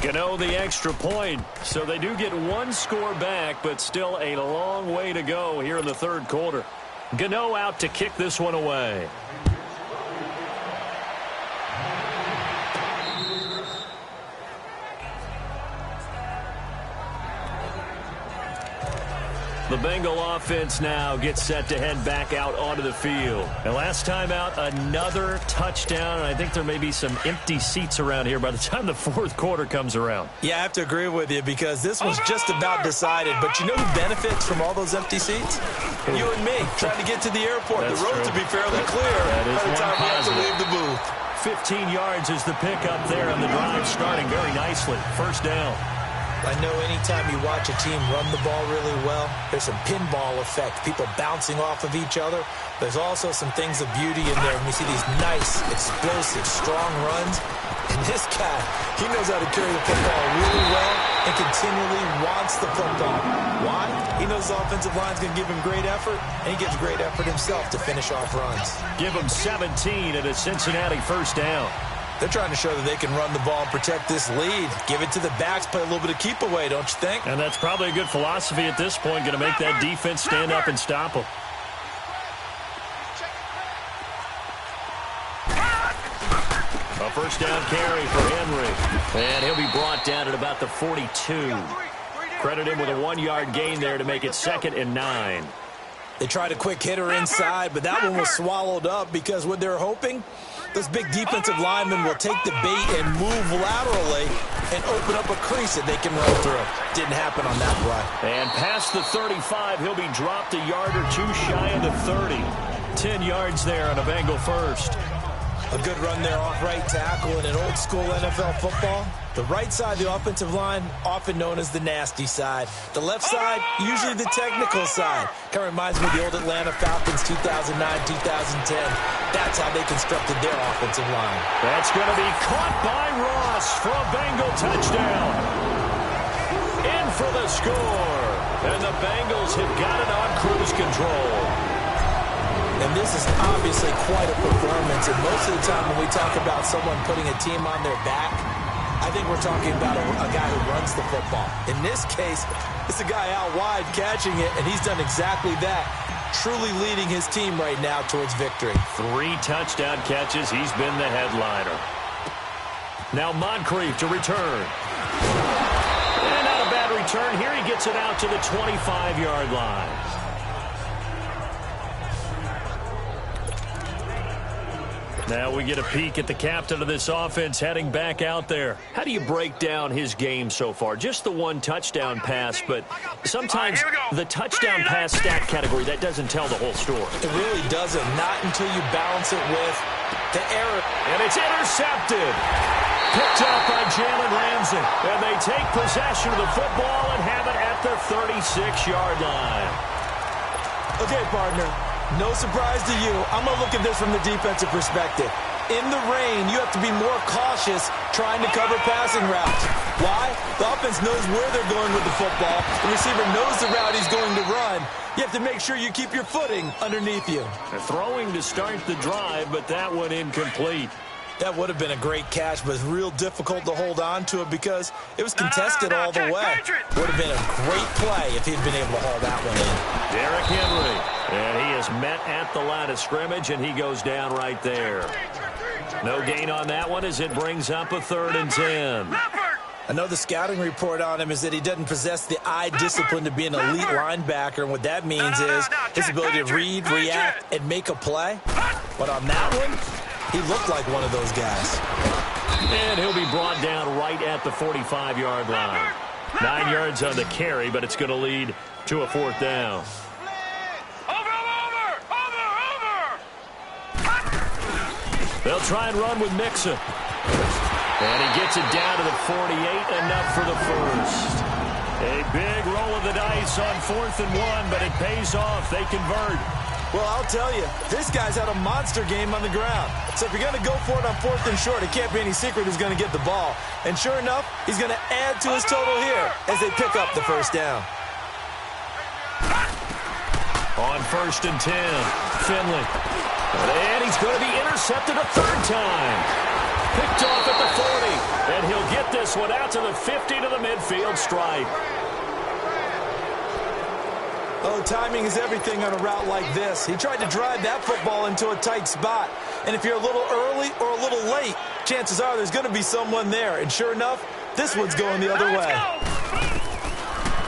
Gano the extra point. So they do get one score back, but still a long way to go here in the third quarter. Gano out to kick this one away. The Bengal offense now gets set to head back out onto the field. And last time out, another touchdown. And I think there may be some empty seats around here by the time the fourth quarter comes around. Yeah, I have to agree with you because this was just about decided. But you know who benefits from all those empty seats? You and me, trying to get to the airport. That's the road true. to be fairly clear That is by the time we have to positive. leave the booth. 15 yards is the pickup there, and the drive starting very nicely. First down. I know anytime you watch a team run the ball really well, there's some pinball effect, people bouncing off of each other. There's also some things of beauty in there when you see these nice, explosive, strong runs. And this guy, he knows how to carry the football really well and continually wants the football. Why? He knows the offensive line's going to give him great effort, and he gives great effort himself to finish off runs. Give him 17 at a Cincinnati first down. They're trying to show that they can run the ball and protect this lead. Give it to the backs, play a little bit of keep away, don't you think? And that's probably a good philosophy at this point, going to make that defense stand up and stop them. A first down carry for Henry. And he'll be brought down at about the 42. Credit him with a 1-yard gain there to make it 2nd and 9. They tried a quick hitter inside, but that one was swallowed up because what they're hoping, those big defensive linemen will take the bait and move laterally and open up a crease that they can run through. Didn't happen on that play. And past the 35, he'll be dropped a yard or two shy of the 30. 10 yards there on a Bengal first. A good run there off right tackle in an old-school NFL football. The right side, the offensive line, often known as the nasty side. The left side, usually the technical side. Kind of reminds me of the old Atlanta Falcons 2009-2010. That's how they constructed their offensive line. That's going to be caught by Ross for a Bengal touchdown. In for the score. And the Bengals have got it on cruise control. And this is obviously quite a performance. And most of the time when we talk about someone putting a team on their back, I think we're talking about a guy who runs the football. In this case, it's a guy out wide catching it, and he's done exactly that, truly leading his team right now towards victory. 3 touchdown catches. He's been the headliner. Now Moncrief to return. And not a bad return. Here he gets it out to the 25-yard line. Now we get a peek at the captain of this offense heading back out there. How do you break down his game so far? Just the 1 touchdown pass, but sometimes the touchdown pass stat category, that doesn't tell the whole story. It really doesn't. Not until you balance it with the error. And it's intercepted. Picked up by Jalen Ramsey. And they take possession of the football and have it at the 36-yard line. Okay, partner. No surprise to you. I'm going to look at this from the defensive perspective. In the rain, you have to be more cautious trying to cover passing routes. Why? The offense knows where they're going with the football. The receiver knows the route he's going to run. You have to make sure you keep your footing underneath you. They're throwing to start the drive, but that one incomplete. That would have been a great catch, but it's real difficult to hold on to it because it was contested all the way. Would have been a great play if he'd been able to haul that one in. Derrick Henry, and he is met at the line of scrimmage, and he goes down right there. No gain on that one as it brings up a 3rd and 10. I know the scouting report on him is that he doesn't possess the eye discipline to be an elite linebacker, and what that means is his ability to read, react, and make a play. But on that one, he looked like one of those guys. And he'll be brought down right at the 45-yard line. 9 yards on the carry, but it's going to lead to a 4th down. They'll try and run with Mixon. And he gets it down to the 48, enough for the first. A big roll of the dice on 4th and 1, but it pays off. They convert. Well, I'll tell you, this guy's had a monster game on the ground. So if you're going to go for it on 4th and short, it can't be any secret who's going to get the ball. And sure enough, he's going to add to his total here as they pick up the first down. On 1st and 10, Finley. And he's going to be intercepted a 3rd time. Picked off at the 40, and he'll get this one out to the 50 to the midfield stripe. Oh, timing is everything on a route like this. He tried to drive that football into a tight spot. And if you're a little early or a little late, chances are there's going to be someone there. And sure enough, this one's going the other way.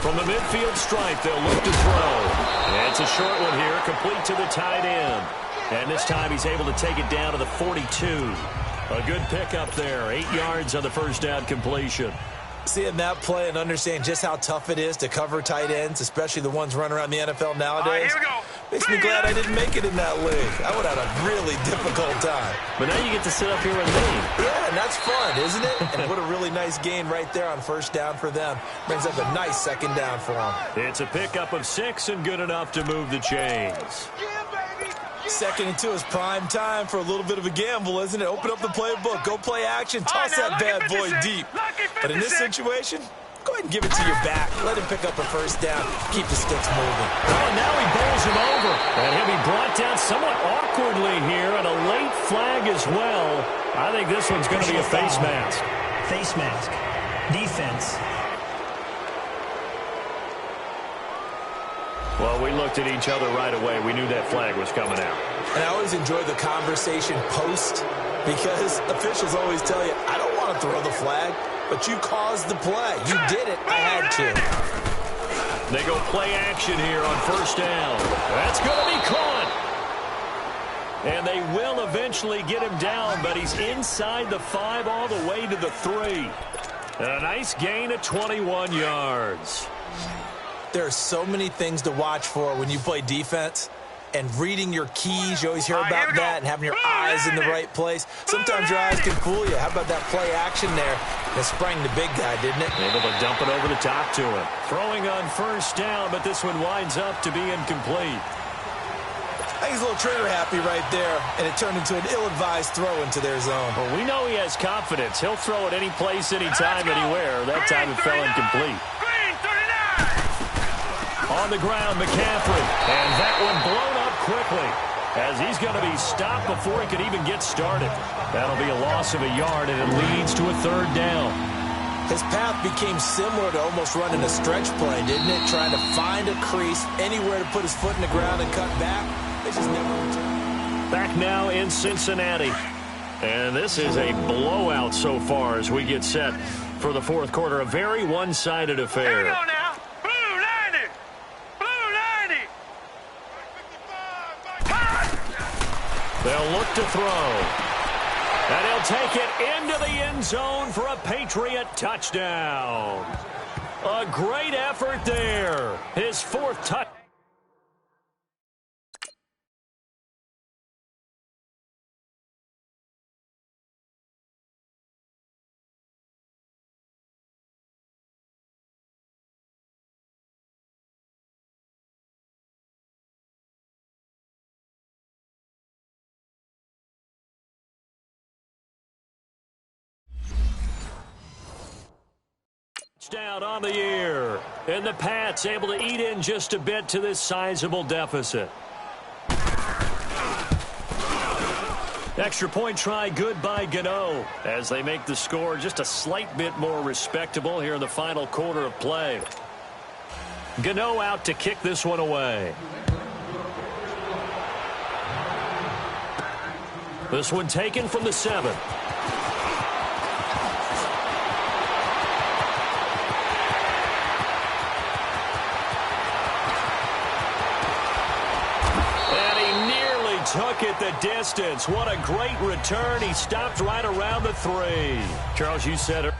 From the midfield stripe, they'll look to throw. And it's a short one here, complete to the tight end. And this time he's able to take it down to the 42. A good pickup there. 8 yards on the first down completion. Seeing that play and understanding just how tough it is to cover tight ends, especially the ones running around the NFL nowadays, makes me glad I didn't make it in that league. I would have had a really difficult time. But now you get to sit up here with me. Yeah, and that's fun, isn't it? And what a really nice gain right there on first down for them. Brings up a nice 2nd down for them. It's a pickup of 6 and good enough to move the chains. 2nd and 2 is prime time for a little bit of a gamble, isn't it? Open up the playbook, go play action, toss that bad boy deep. But in this situation, go ahead and give it to your back. Let him pick up a first down. Keep the sticks moving. Oh, now he bowls him over. And he'll be brought down somewhat awkwardly here, and a late flag as well. I think this one's going to be a face mask. Face mask. Defense. Well, we looked at each other right away. We knew that flag was coming out. And I always enjoy the conversation post because officials always tell you, I don't want to throw the flag, but you caused the play. You did it. I had to. They go play action here on first down. That's going to be caught. And they will eventually get him down, but he's inside the 5 all the way to the 3. And a nice gain of 21 yards. There are so many things to watch for when you play defense. And reading your keys, you always hear about that, and having your eyes in the right place. Sometimes your eyes can fool you. How about that play action there? That sprang the big guy, didn't it? Able to dump it over the top to him. Throwing on first down, but this one winds up to be incomplete. I think he's a little trigger happy right there, and it turned into an ill-advised throw into their zone. Well, we know he has confidence. He'll throw it any place, anytime, anywhere. That time it fell incomplete. On the ground, McCaffrey. And that one blown up quickly as he's going to be stopped before he could even get started. That'll be a loss of a yard, and it leads to a 3rd down. His path became similar to almost running a stretch play, didn't it? Trying to find a crease, anywhere to put his foot in the ground and cut back. They just never returned. Back now in Cincinnati. And this is a blowout so far as we get set for the 4th quarter. A very one-sided affair. Here we go now. They'll look to throw. And he'll take it into the end zone for a Patriot touchdown. A great effort there. His 4th touchdown. Down on the year, and the Pats able to eat in just a bit to this sizable deficit. Extra point try good by Gano as they make the score just a slight bit more respectable here in the final quarter of play. Gano out to kick this one away. This one taken from the 7. took it the distance. What a great return. He stopped right around the 3. Charles, you said it.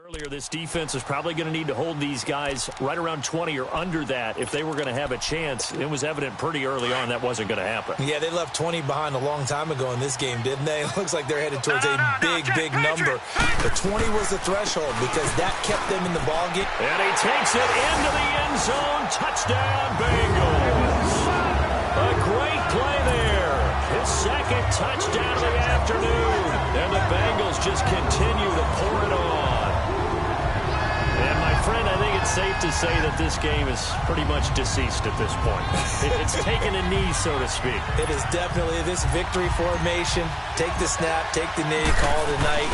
Earlier, this defense is probably going to need to hold these guys right around 20 or under that if they were going to have a chance. It was evident pretty early on that wasn't going to happen. Yeah, they left 20 behind a long time ago in this game, didn't they? It looks like they're headed towards a big number. But 20 was the threshold because that kept them in the ballgame. And he takes it into the end zone. Touchdown, Bengals. A great play there. His second touchdown of the afternoon. And the Bengals just continue to pour it on. And, my friend, I think it's safe to say that this game is pretty much deceased at this point. It's taken a knee, so to speak. It is definitely this victory formation. Take the snap, take the knee, call it a night,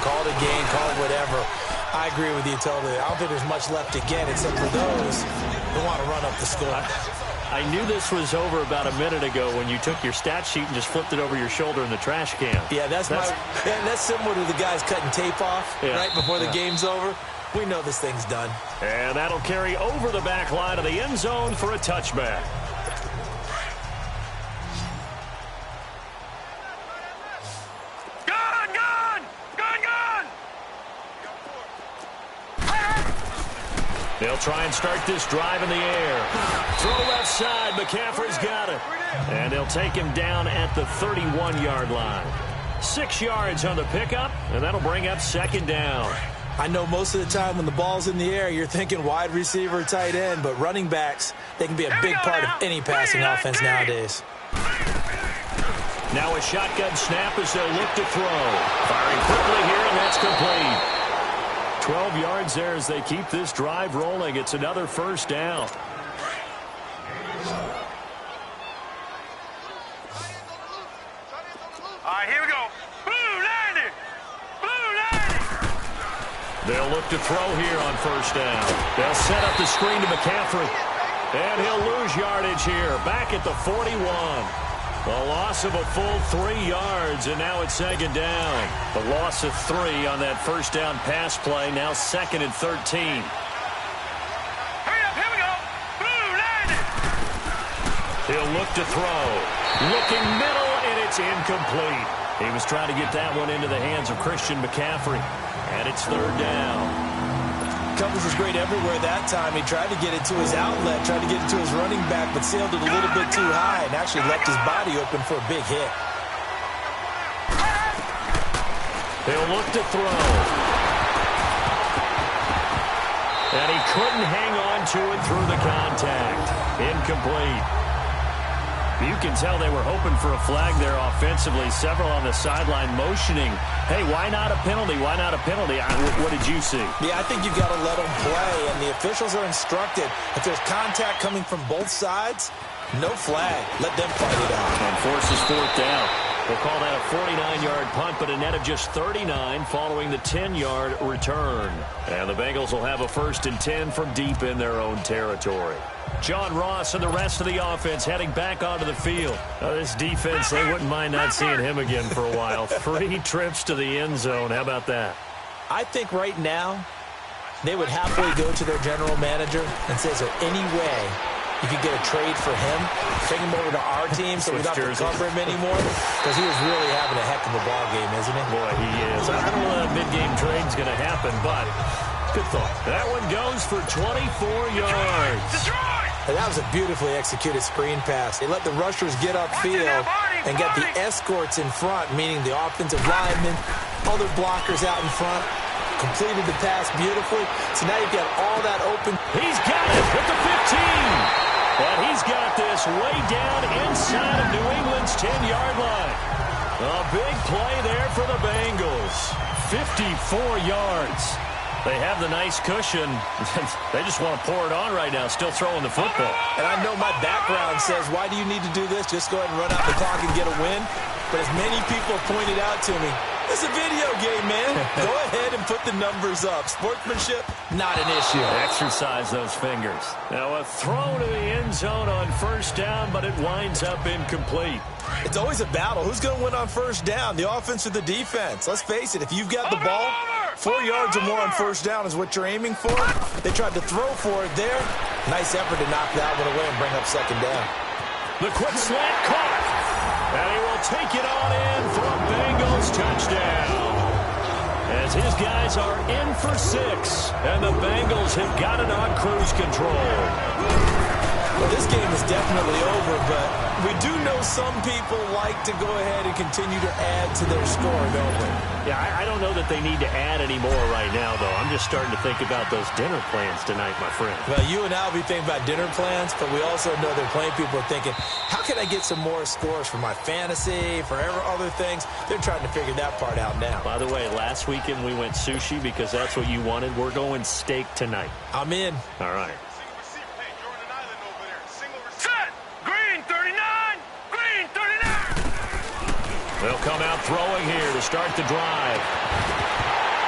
call it a game, call it whatever. I agree with you totally. I don't think there's much left to get except for those who want to run up the score. I knew this was over about a minute ago when you took your stat sheet and just flipped it over your shoulder in the trash can. Yeah, that's similar to the guys cutting tape off right before the game's over. We know this thing's done. And that'll carry over the back line of the end zone for a touchback. They'll try and start this drive in the air. Throw left side. McCaffrey's got it. And they'll take him down at the 31-yard line. 6 yards on the pickup, and that'll bring up second down. I know most of the time when the ball's in the air, you're thinking wide receiver, tight end, but running backs, they can be a big part of any passing offense nowadays. Now a shotgun snap as they'll look to throw. Firing quickly here, and that's complete. 12 yards there as they keep this drive rolling. It's another first down. All right, here we go. Blue 90. Blue 90. They'll look to throw here on first down. They'll set up the screen to McCaffrey. And he'll lose yardage here. Back at the 41. A loss of a full 3 yards, and now it's second down. The loss of 3 on that first down pass play. Now second and 13. Hurry up, here we go. Blue 90. He'll look to throw. Looking middle, and it's incomplete. He was trying to get that one into the hands of Christian McCaffrey. And it's third down. Cousins was great everywhere that time. He tried to get it to his outlet, tried to get it to his running back, but sailed it a little bit too high and actually left his body open for a big hit. He'll look to throw. And he couldn't hang on to it through the contact. Incomplete. You can tell they were hoping for a flag there offensively. Several on the sideline motioning. Hey, why not a penalty? Why not a penalty? What did you see? Yeah, I think you've got to let them play, and the officials are instructed. If there's contact coming from both sides, no flag. Let them fight it out. And forces fourth down. We'll call that a 49-yard punt, but a net of just 39 following the 10-yard return. And the Bengals will have a 1st and 10 from deep in their own territory. John Ross and the rest of the offense heading back onto the field. This defense, they wouldn't mind not seeing him again for a while. 3 trips to the end zone. How about that? I think right now they would happily go to their general manager and say, is there any way you could get a trade for him, take him over to our team so we don't have to cover him anymore? Because he was really having a heck of a ball game, isn't he? Boy, he is. I don't know that a mid-game trade's going to happen, but good thought. That one goes for 24 yards. And that was a beautifully executed screen pass. They let the rushers get upfield and get the escorts in front, meaning the offensive linemen, other blockers out in front, completed the pass beautifully. So now you've got all that open. He's got it at the 15. And he's got this way down inside of New England's 10-yard line. A big play there for the Bengals. 54 yards. They have the nice cushion. They just want to pour it on right now, still throwing the football. And I know my background says, why do you need to do this? Just go ahead and run out the clock and get a win. But as many people have pointed out to me, it's a video game, man. Go ahead and put the numbers up. Sportsmanship, not an issue. Exercise those fingers. Now a throw to the end zone on first down, but it winds up incomplete. It's always a battle. Who's going to win on first down, the offense or the defense? Let's face it, if you've got the ball, 4 yards or more on first down is what you're aiming for. They tried to throw for it there. Nice effort to knock that one away and bring up second down. The quick slant caught. And he will take it on in for a Bengals touchdown. As his guys are in for 6. And the Bengals have got it on cruise control. Well, this game is definitely over, but we do know some people like to go ahead and continue to add to their score, don't we? Yeah, I don't know that they need to add any more right now, though. I'm just starting to think about those dinner plans tonight, my friend. Well, you and I will be thinking about dinner plans, but we also know there are plenty of people are thinking, how can I get some more scores for my fantasy, for other things? They're trying to figure that part out now. By the way, last weekend we went sushi because that's what you wanted. We're going steak tonight. I'm in. All right. They'll come out throwing here to start the drive.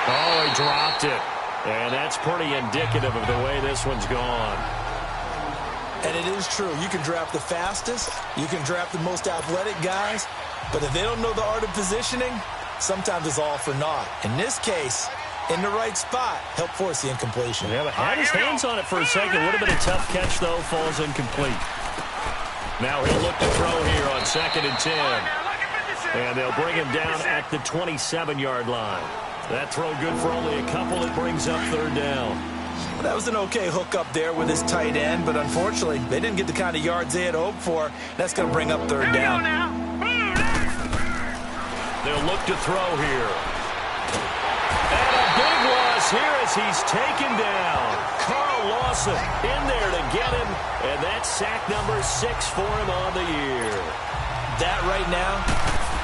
Oh, he dropped it. And that's pretty indicative of the way this one's gone. And it is true. You can draft the fastest. You can draft the most athletic guys. But if they don't know the art of positioning, sometimes it's all for naught. In this case, in the right spot, help force the incompletion. Yeah, but had his hands on it for a second. Would have been a tough catch, though. Falls incomplete. Now he'll look to throw here on 2nd and 10. And they'll bring him down at the 27-yard line. That throw good for only a couple. It brings up 3rd down. Well, that was an okay hook up there with his tight end, but unfortunately, they didn't get the kind of yards they had hoped for. That's going to bring up 3rd down. They'll look to throw here. And a big loss here as he's taken down. Carl Lawson in there to get him, and that's sack number 6 for him on the year. That right now,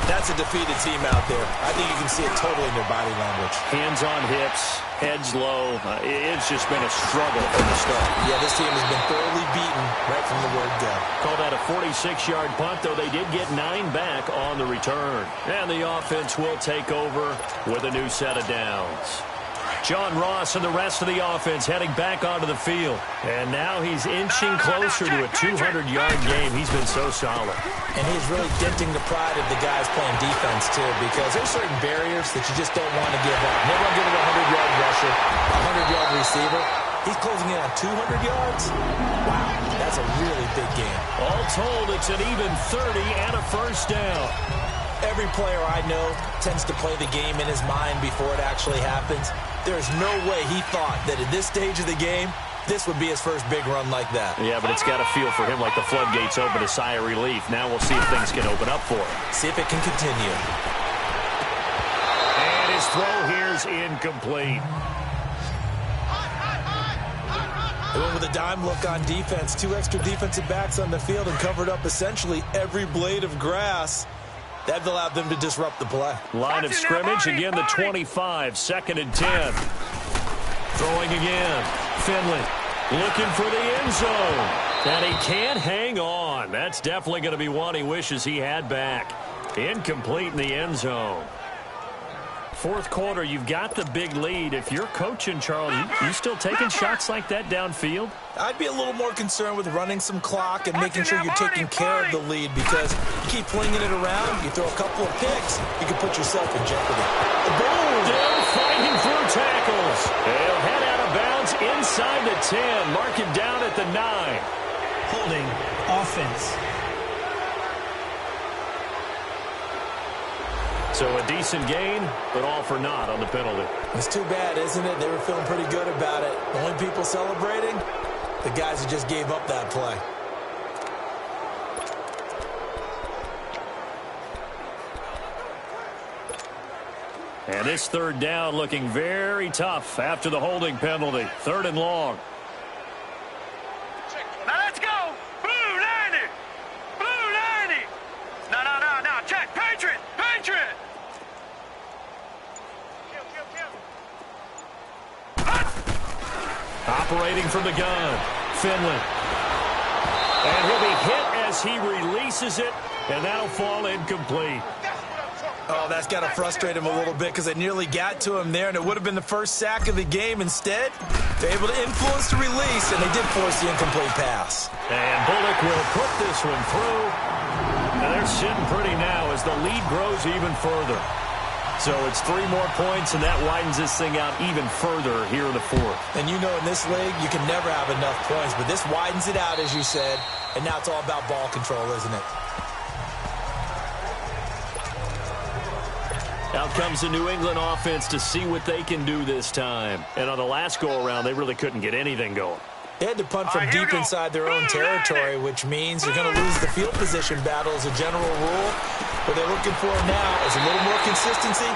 that's a defeated team out there. I think you can see it totally in their body language. Hands on hips, heads low. It's just been a struggle from the start. Yeah, this team has been thoroughly beaten right from the word go. Call that a 46-yard punt, though they did get 9 back on the return. And the offense will take over with a new set of downs. John Ross and the rest of the offense heading back onto the field. And now he's inching closer to a 200-yard game. He's been so solid. And he's really denting the pride of the guys playing defense, too, because there's certain barriers that you just don't want to give up. Never want to give him a 100-yard rusher, a 100-yard receiver. He's closing in on 200 yards. Wow, that's a really big game. All told, it's an even 30 and a first down. Every player I know tends to play the game in his mind before it actually happens. There's no way he thought that at this stage of the game, this would be his first big run like that. Yeah, but it's got to feel for him like the floodgates open, a sigh of relief. Now we'll see if things can open up for him. See if it can continue. And his throw here's incomplete. They went with a dime look on defense. 2 extra defensive backs on the field and covered up essentially every blade of grass. That allowed them to disrupt the play. Line of scrimmage, again the 25, 2nd and 10. Throwing again. Finley looking for the end zone. And he can't hang on. That's definitely going to be one he wishes he had back. Incomplete in the end zone. 4th quarter, you've got the big lead. If you're coaching, Charles, you still taking shots like that downfield? I'd be a little more concerned with running some clock and making sure you're taking care of the lead, because you keep flinging it around, you throw a couple of picks, you can put yourself in jeopardy. Boom! Still fighting through tackles. They'll head out of of bounds inside the 10. Mark him down at the 9. Holding offense. So a decent gain, but all for naught on the penalty. It's too bad, isn't it? They were feeling pretty good about it. The only people celebrating, the guys who just gave up that play. And this third down looking very tough after the holding penalty. 3rd and long. Now let's go. Blue 90. Blue 90. No. Check. Patriot. Operating from the gun. Finley. And he'll be hit as he releases it, and that'll fall incomplete. Oh, that's got to frustrate him a little bit because it nearly got to him there, and it would have been the first sack of the game. Instead, they're able to influence the release, and they did force the incomplete pass. And Bullock will put this one through. And they're sitting pretty now as the lead grows even further. So it's 3 more points, and that widens this thing out even further here in the 4th. And you know in this league, you can never have enough points, but this widens it out, as you said, and now it's all about ball control, isn't it? Out comes the New England offense to see what they can do this time. And on the last go-around, they really couldn't get anything going. They had to punt from deep inside their own territory, which means they're going to lose the field position battle as a general rule. What they're looking for now is a little more consistency,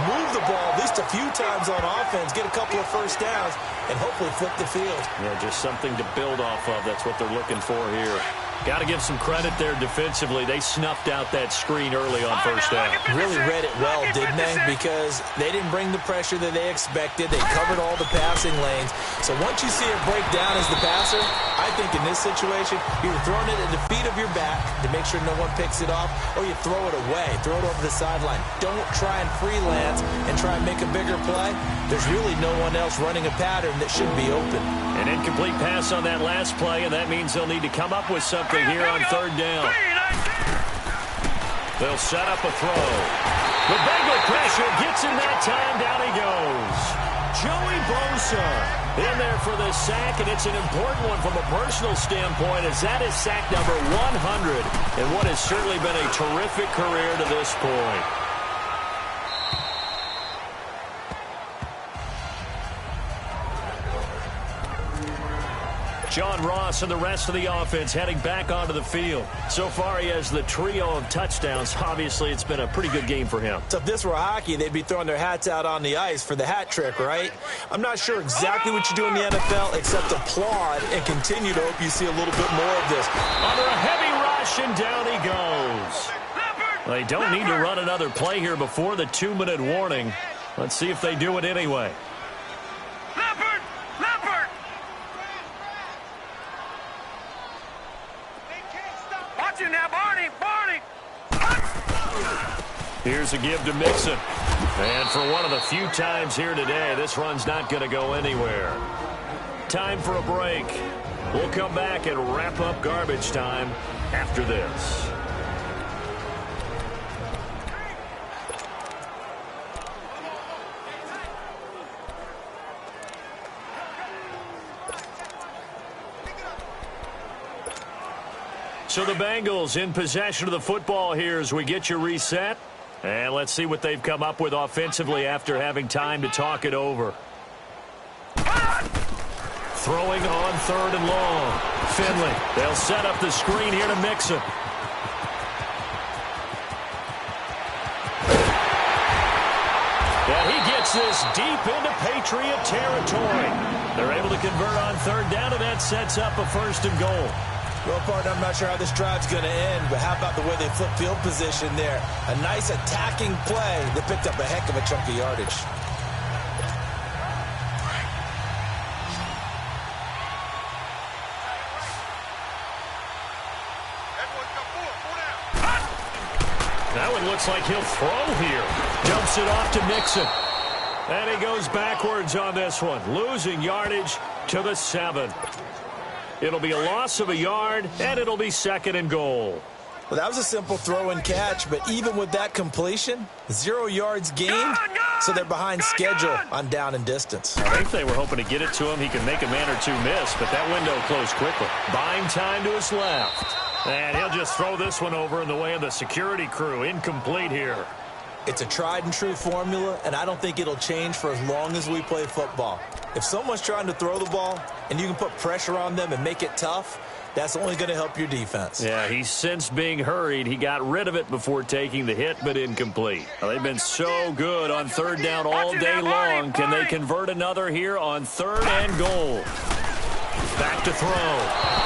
move the ball at least a few times on offense, get a couple of first downs, and hopefully flip the field. Yeah, just something to build off of. That's what they're looking for here. Got to give some credit there defensively. They snuffed out that screen early on first down. Really read it well, didn't they? Because they didn't bring the pressure that they expected. They covered all the passing lanes. So once you see it break down as the passer, I think in this situation, you're throwing it at the feet of your back to make sure no one picks it off, or you throw it away, throw it over the sideline. Don't try and freelance and try and make a bigger play. There's really no one else running a pattern that should be open. An incomplete pass on that last play, and that means they'll need to come up with something here on 3rd down. They'll set up a throw. The Bengal pressure gets him that time. Down he goes. Joey Bosa in there for the sack, and it's an important one from a personal standpoint, as that is sack number 100 in what has certainly been a terrific career to this point. John Ross and the rest of the offense heading back onto the field. So far, he has the trio of touchdowns. Obviously, it's been a pretty good game for him. So if this were hockey, they'd be throwing their hats out on the ice for the hat trick, right? I'm not sure exactly what you do in the NFL except applaud and continue to hope you see a little bit more of this. Under a heavy rush, and down he goes. They don't need to run another play here before the 2-minute warning. Let's see if they do it anyway. Here's a give to Mixon. And for one of the few times here today, this run's not going to go anywhere. Time for a break. We'll come back and wrap up garbage time after this. So the Bengals in possession of the football here as we get you reset. And let's see what they've come up with offensively after having time to talk it over. Throwing on 3rd and long. Finley. They'll set up the screen here to Mixon. And he gets this deep into Patriot territory. They're able to convert on 3rd down, and that sets up a 1st and goal. Well, partner, I'm not sure how this drive's going to end, but how about the way they flip field position there? A nice attacking play that picked up a heck of a chunk of yardage. That one looks like he'll throw here. Dumps it off to Mixon. And he goes backwards on this one, losing yardage to the 7. It'll be a loss of a yard, and it'll be 2nd and goal. Well, that was a simple throw and catch, but even with that completion, 0 yards gained, so they're behind schedule on down and distance. I think they were hoping to get it to him. He can make a man or two miss, but that window closed quickly. Buying time to his left. And he'll just throw this one over in the way of the security crew. Incomplete here. It's a tried-and-true formula, and I don't think it'll change for as long as we play football. If someone's trying to throw the ball and you can put pressure on them and make it tough, that's only going to help your defense. Yeah, he's since being hurried. He got rid of it before taking the hit, but incomplete. Well, they've been so good on third down all day long. Can they convert another here on 3rd and goal? Back to throw.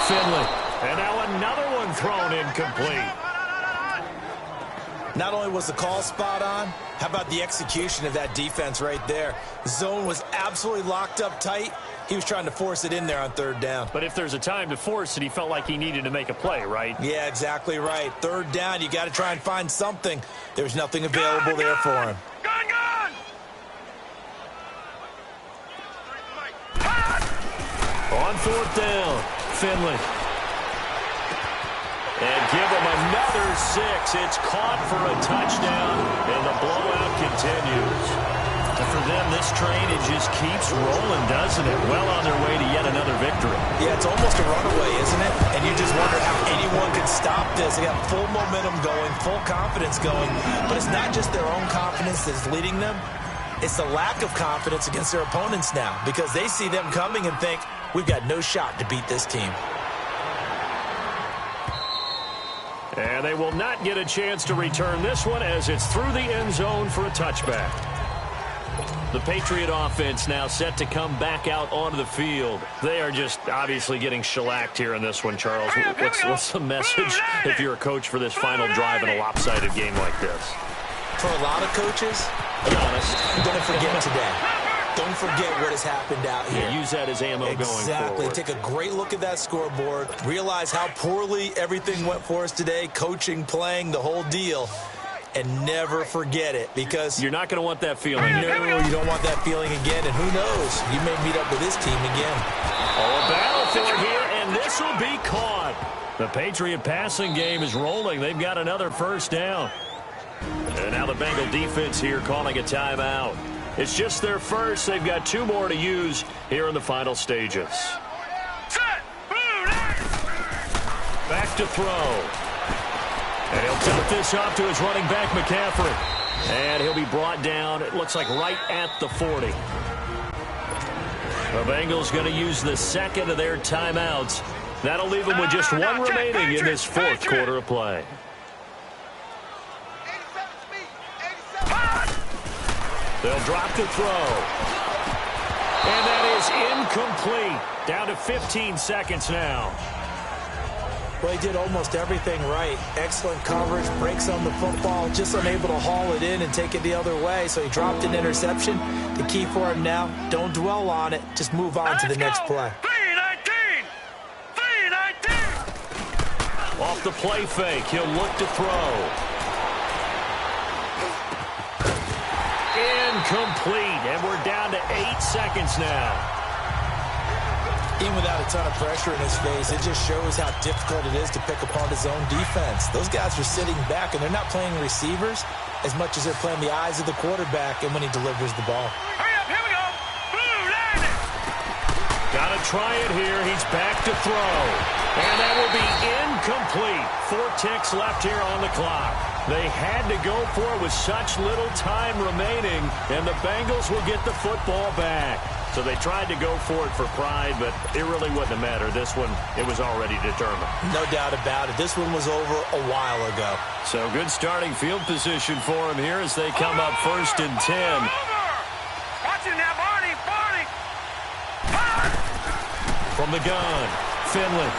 Finley. And now another one thrown incomplete. Not only was the call spot on, how about the execution of that defense right there? The zone was absolutely locked up tight. He was trying to force it in there on 3rd down. But if there's a time to force it, he felt like he needed to make a play, right? Yeah, exactly right. 3rd down, you got to try and find something. There's nothing available there for him. Gun! On 4th down, Finley. And give him another 6. It's caught for a touchdown, and the blowout continues. And for them, this train, it just keeps rolling, doesn't it? Well on their way to yet another victory. Yeah, it's almost a runaway, isn't it? And you just wonder how anyone could stop this. They got full momentum going, full confidence going. But it's not just their own confidence that's leading them. It's the lack of confidence against their opponents now, because they see them coming and think, we've got no shot to beat this team. And they will not get a chance to return this one as it's through the end zone for a touchback. The Patriot offense now set to come back out onto the field. They are just obviously getting shellacked here in this one, Charles. What's the message if you're a coach for this final drive in a lopsided game like this? For a lot of coaches, be honest, don't forget today. Don't forget what has happened out here. Yeah, use that as ammo going forward. Exactly. Take a great look at that scoreboard. Realize how poorly everything went for us today. Coaching, playing, the whole deal. And never forget it, because you're not going to want that feeling. No, you don't want that feeling again. And who knows? You may meet up with this team again. Oh, a battle for it here, and this will be caught. The Patriot passing game is rolling. They've got another 1st down. And now the Bengal defense here calling a timeout. It's just their first. They've got 2 more to use here in the final stages. Back to throw. And he'll dump this off to his running back, McCaffrey. And he'll be brought down, it looks like, right at the 40. The Bengals going to use the 2nd of their timeouts. That'll leave them with just 1 remaining in this 4th quarter of play. They'll drop to throw. And that is incomplete. Down to 15 seconds now. Well, he did almost everything right. Excellent coverage, breaks on the football, just unable to haul it in and take it the other way. So he dropped an interception. The key for him now, don't dwell on it. Just move on to the next play. 3-19. Off the play fake, he'll look to throw. Incomplete, and we're down to 8 seconds now. Even without a ton of pressure in his face, it just shows how difficult it is to pick apart his own defense. Those guys are sitting back, and they're not playing receivers as much as they're playing the eyes of the quarterback and when he delivers the ball. Hurry up, here we go. Blue line it. Got to try it here. He's back to throw. And that will be incomplete. 4 ticks left here on the clock. They had to go for it with such little time remaining, and the Bengals will get the football back. So they tried to go for it for pride, but it really wouldn't have mattered. This one, it was already determined. No doubt about it. This one was over a while ago. So good starting field position for him here as they come up 1st and 10. Watch it now, Barney. From the gun, Finley.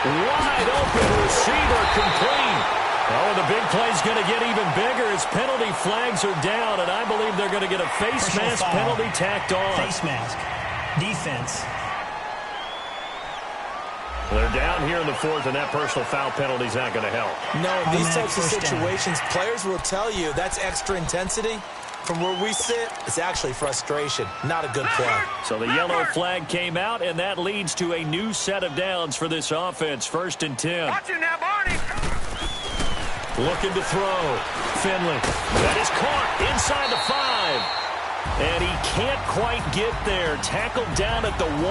Wide open receiver, complete. Oh, and the big play's going to get even bigger as penalty flags are down, and I believe they're going to get a face mask penalty tacked on. Face mask. Defense. They're down here in the 4th, and that personal foul penalty is not going to help. No, in these Automatic types of first down. situations, players will tell you that's extra intensity. From where we sit, it's actually frustration, not a good play. So the yellow flag came out, and that leads to a new set of downs for this offense. 1st and 10. Watch it now, Barney. Looking to throw. Finley. That is caught inside the 5. And he can't quite get there. Tackled down at the 1.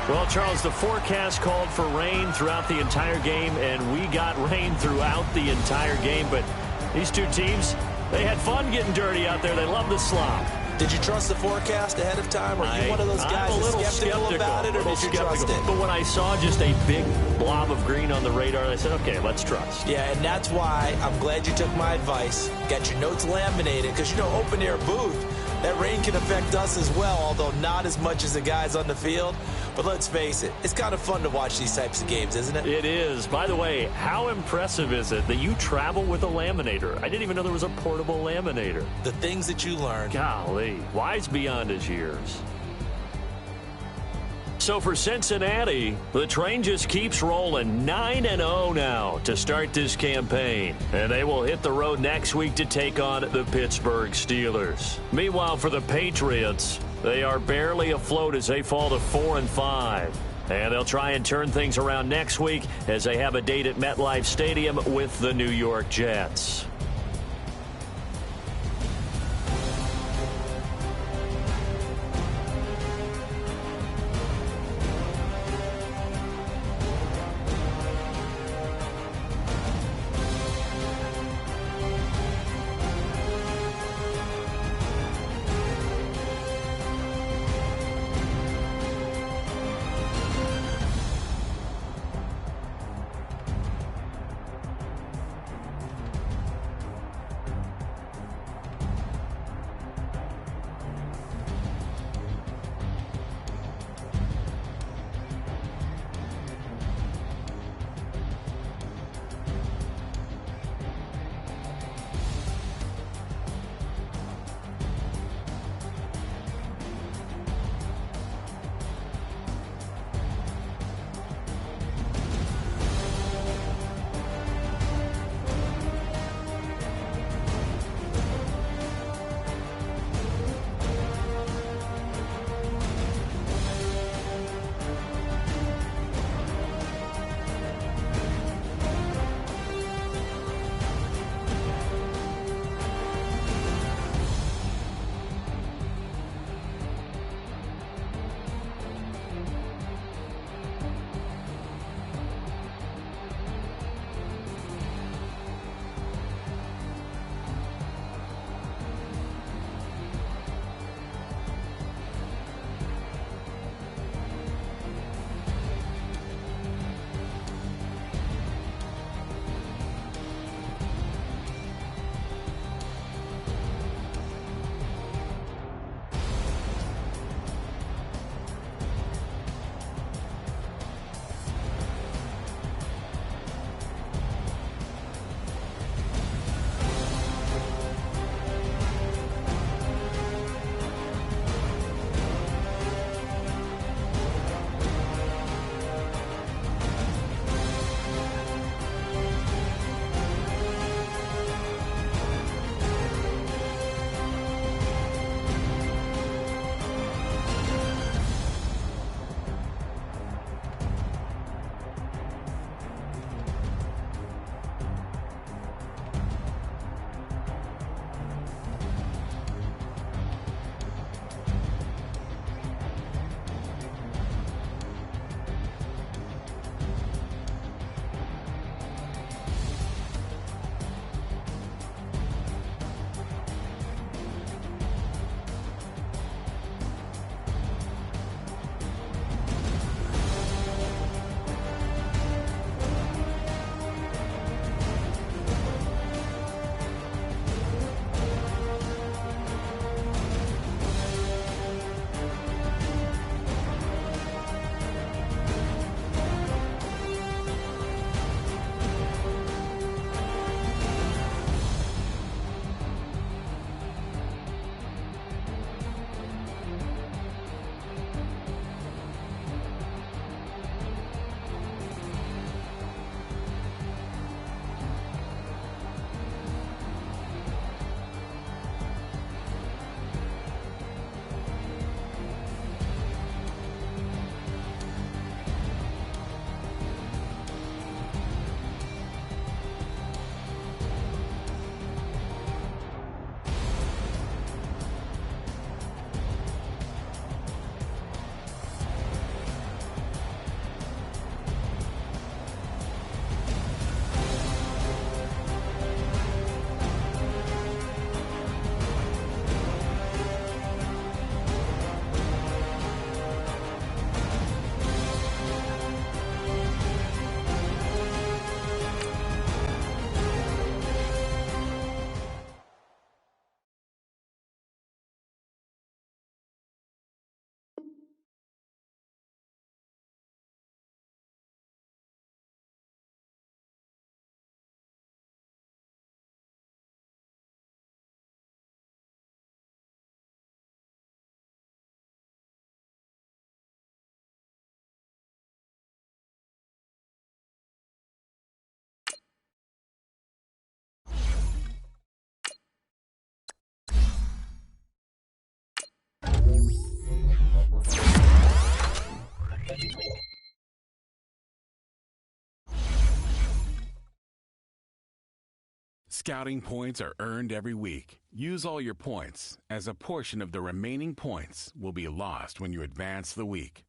Well, Charles, the forecast called for rain throughout the entire game, and we got rain throughout the entire game. But these two teams, they had fun getting dirty out there. They love the slop. Did you trust the forecast ahead of time? Or are you one of those guys that's skeptical about it, or did you trust it? But when I saw just a big blob of green on the radar, I said, okay, let's trust. Yeah, and that's why I'm glad you took my advice. Got your notes laminated, because, open-air booth, that rain can affect us as well, although not as much as the guys on the field. But let's face it, it's kind of fun to watch these types of games, isn't it? It is. By the way, how impressive is it that you travel with a laminator? I didn't even know there was a portable laminator. The things that you learn. Golly, wise beyond his years. So for Cincinnati, the train just keeps rolling 9-0 now to start this campaign. And they will hit the road next week to take on the Pittsburgh Steelers. Meanwhile, for the Patriots, they are barely afloat as they fall to 4-5. And they'll try and turn things around next week as they have a date at MetLife Stadium with the New York Jets. Scouting points are earned every week. Use all your points, as a portion of the remaining points will be lost when you advance the week.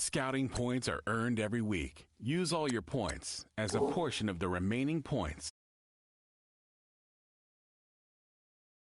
Scouting points are earned every week. Use all your points as a portion of the remaining points.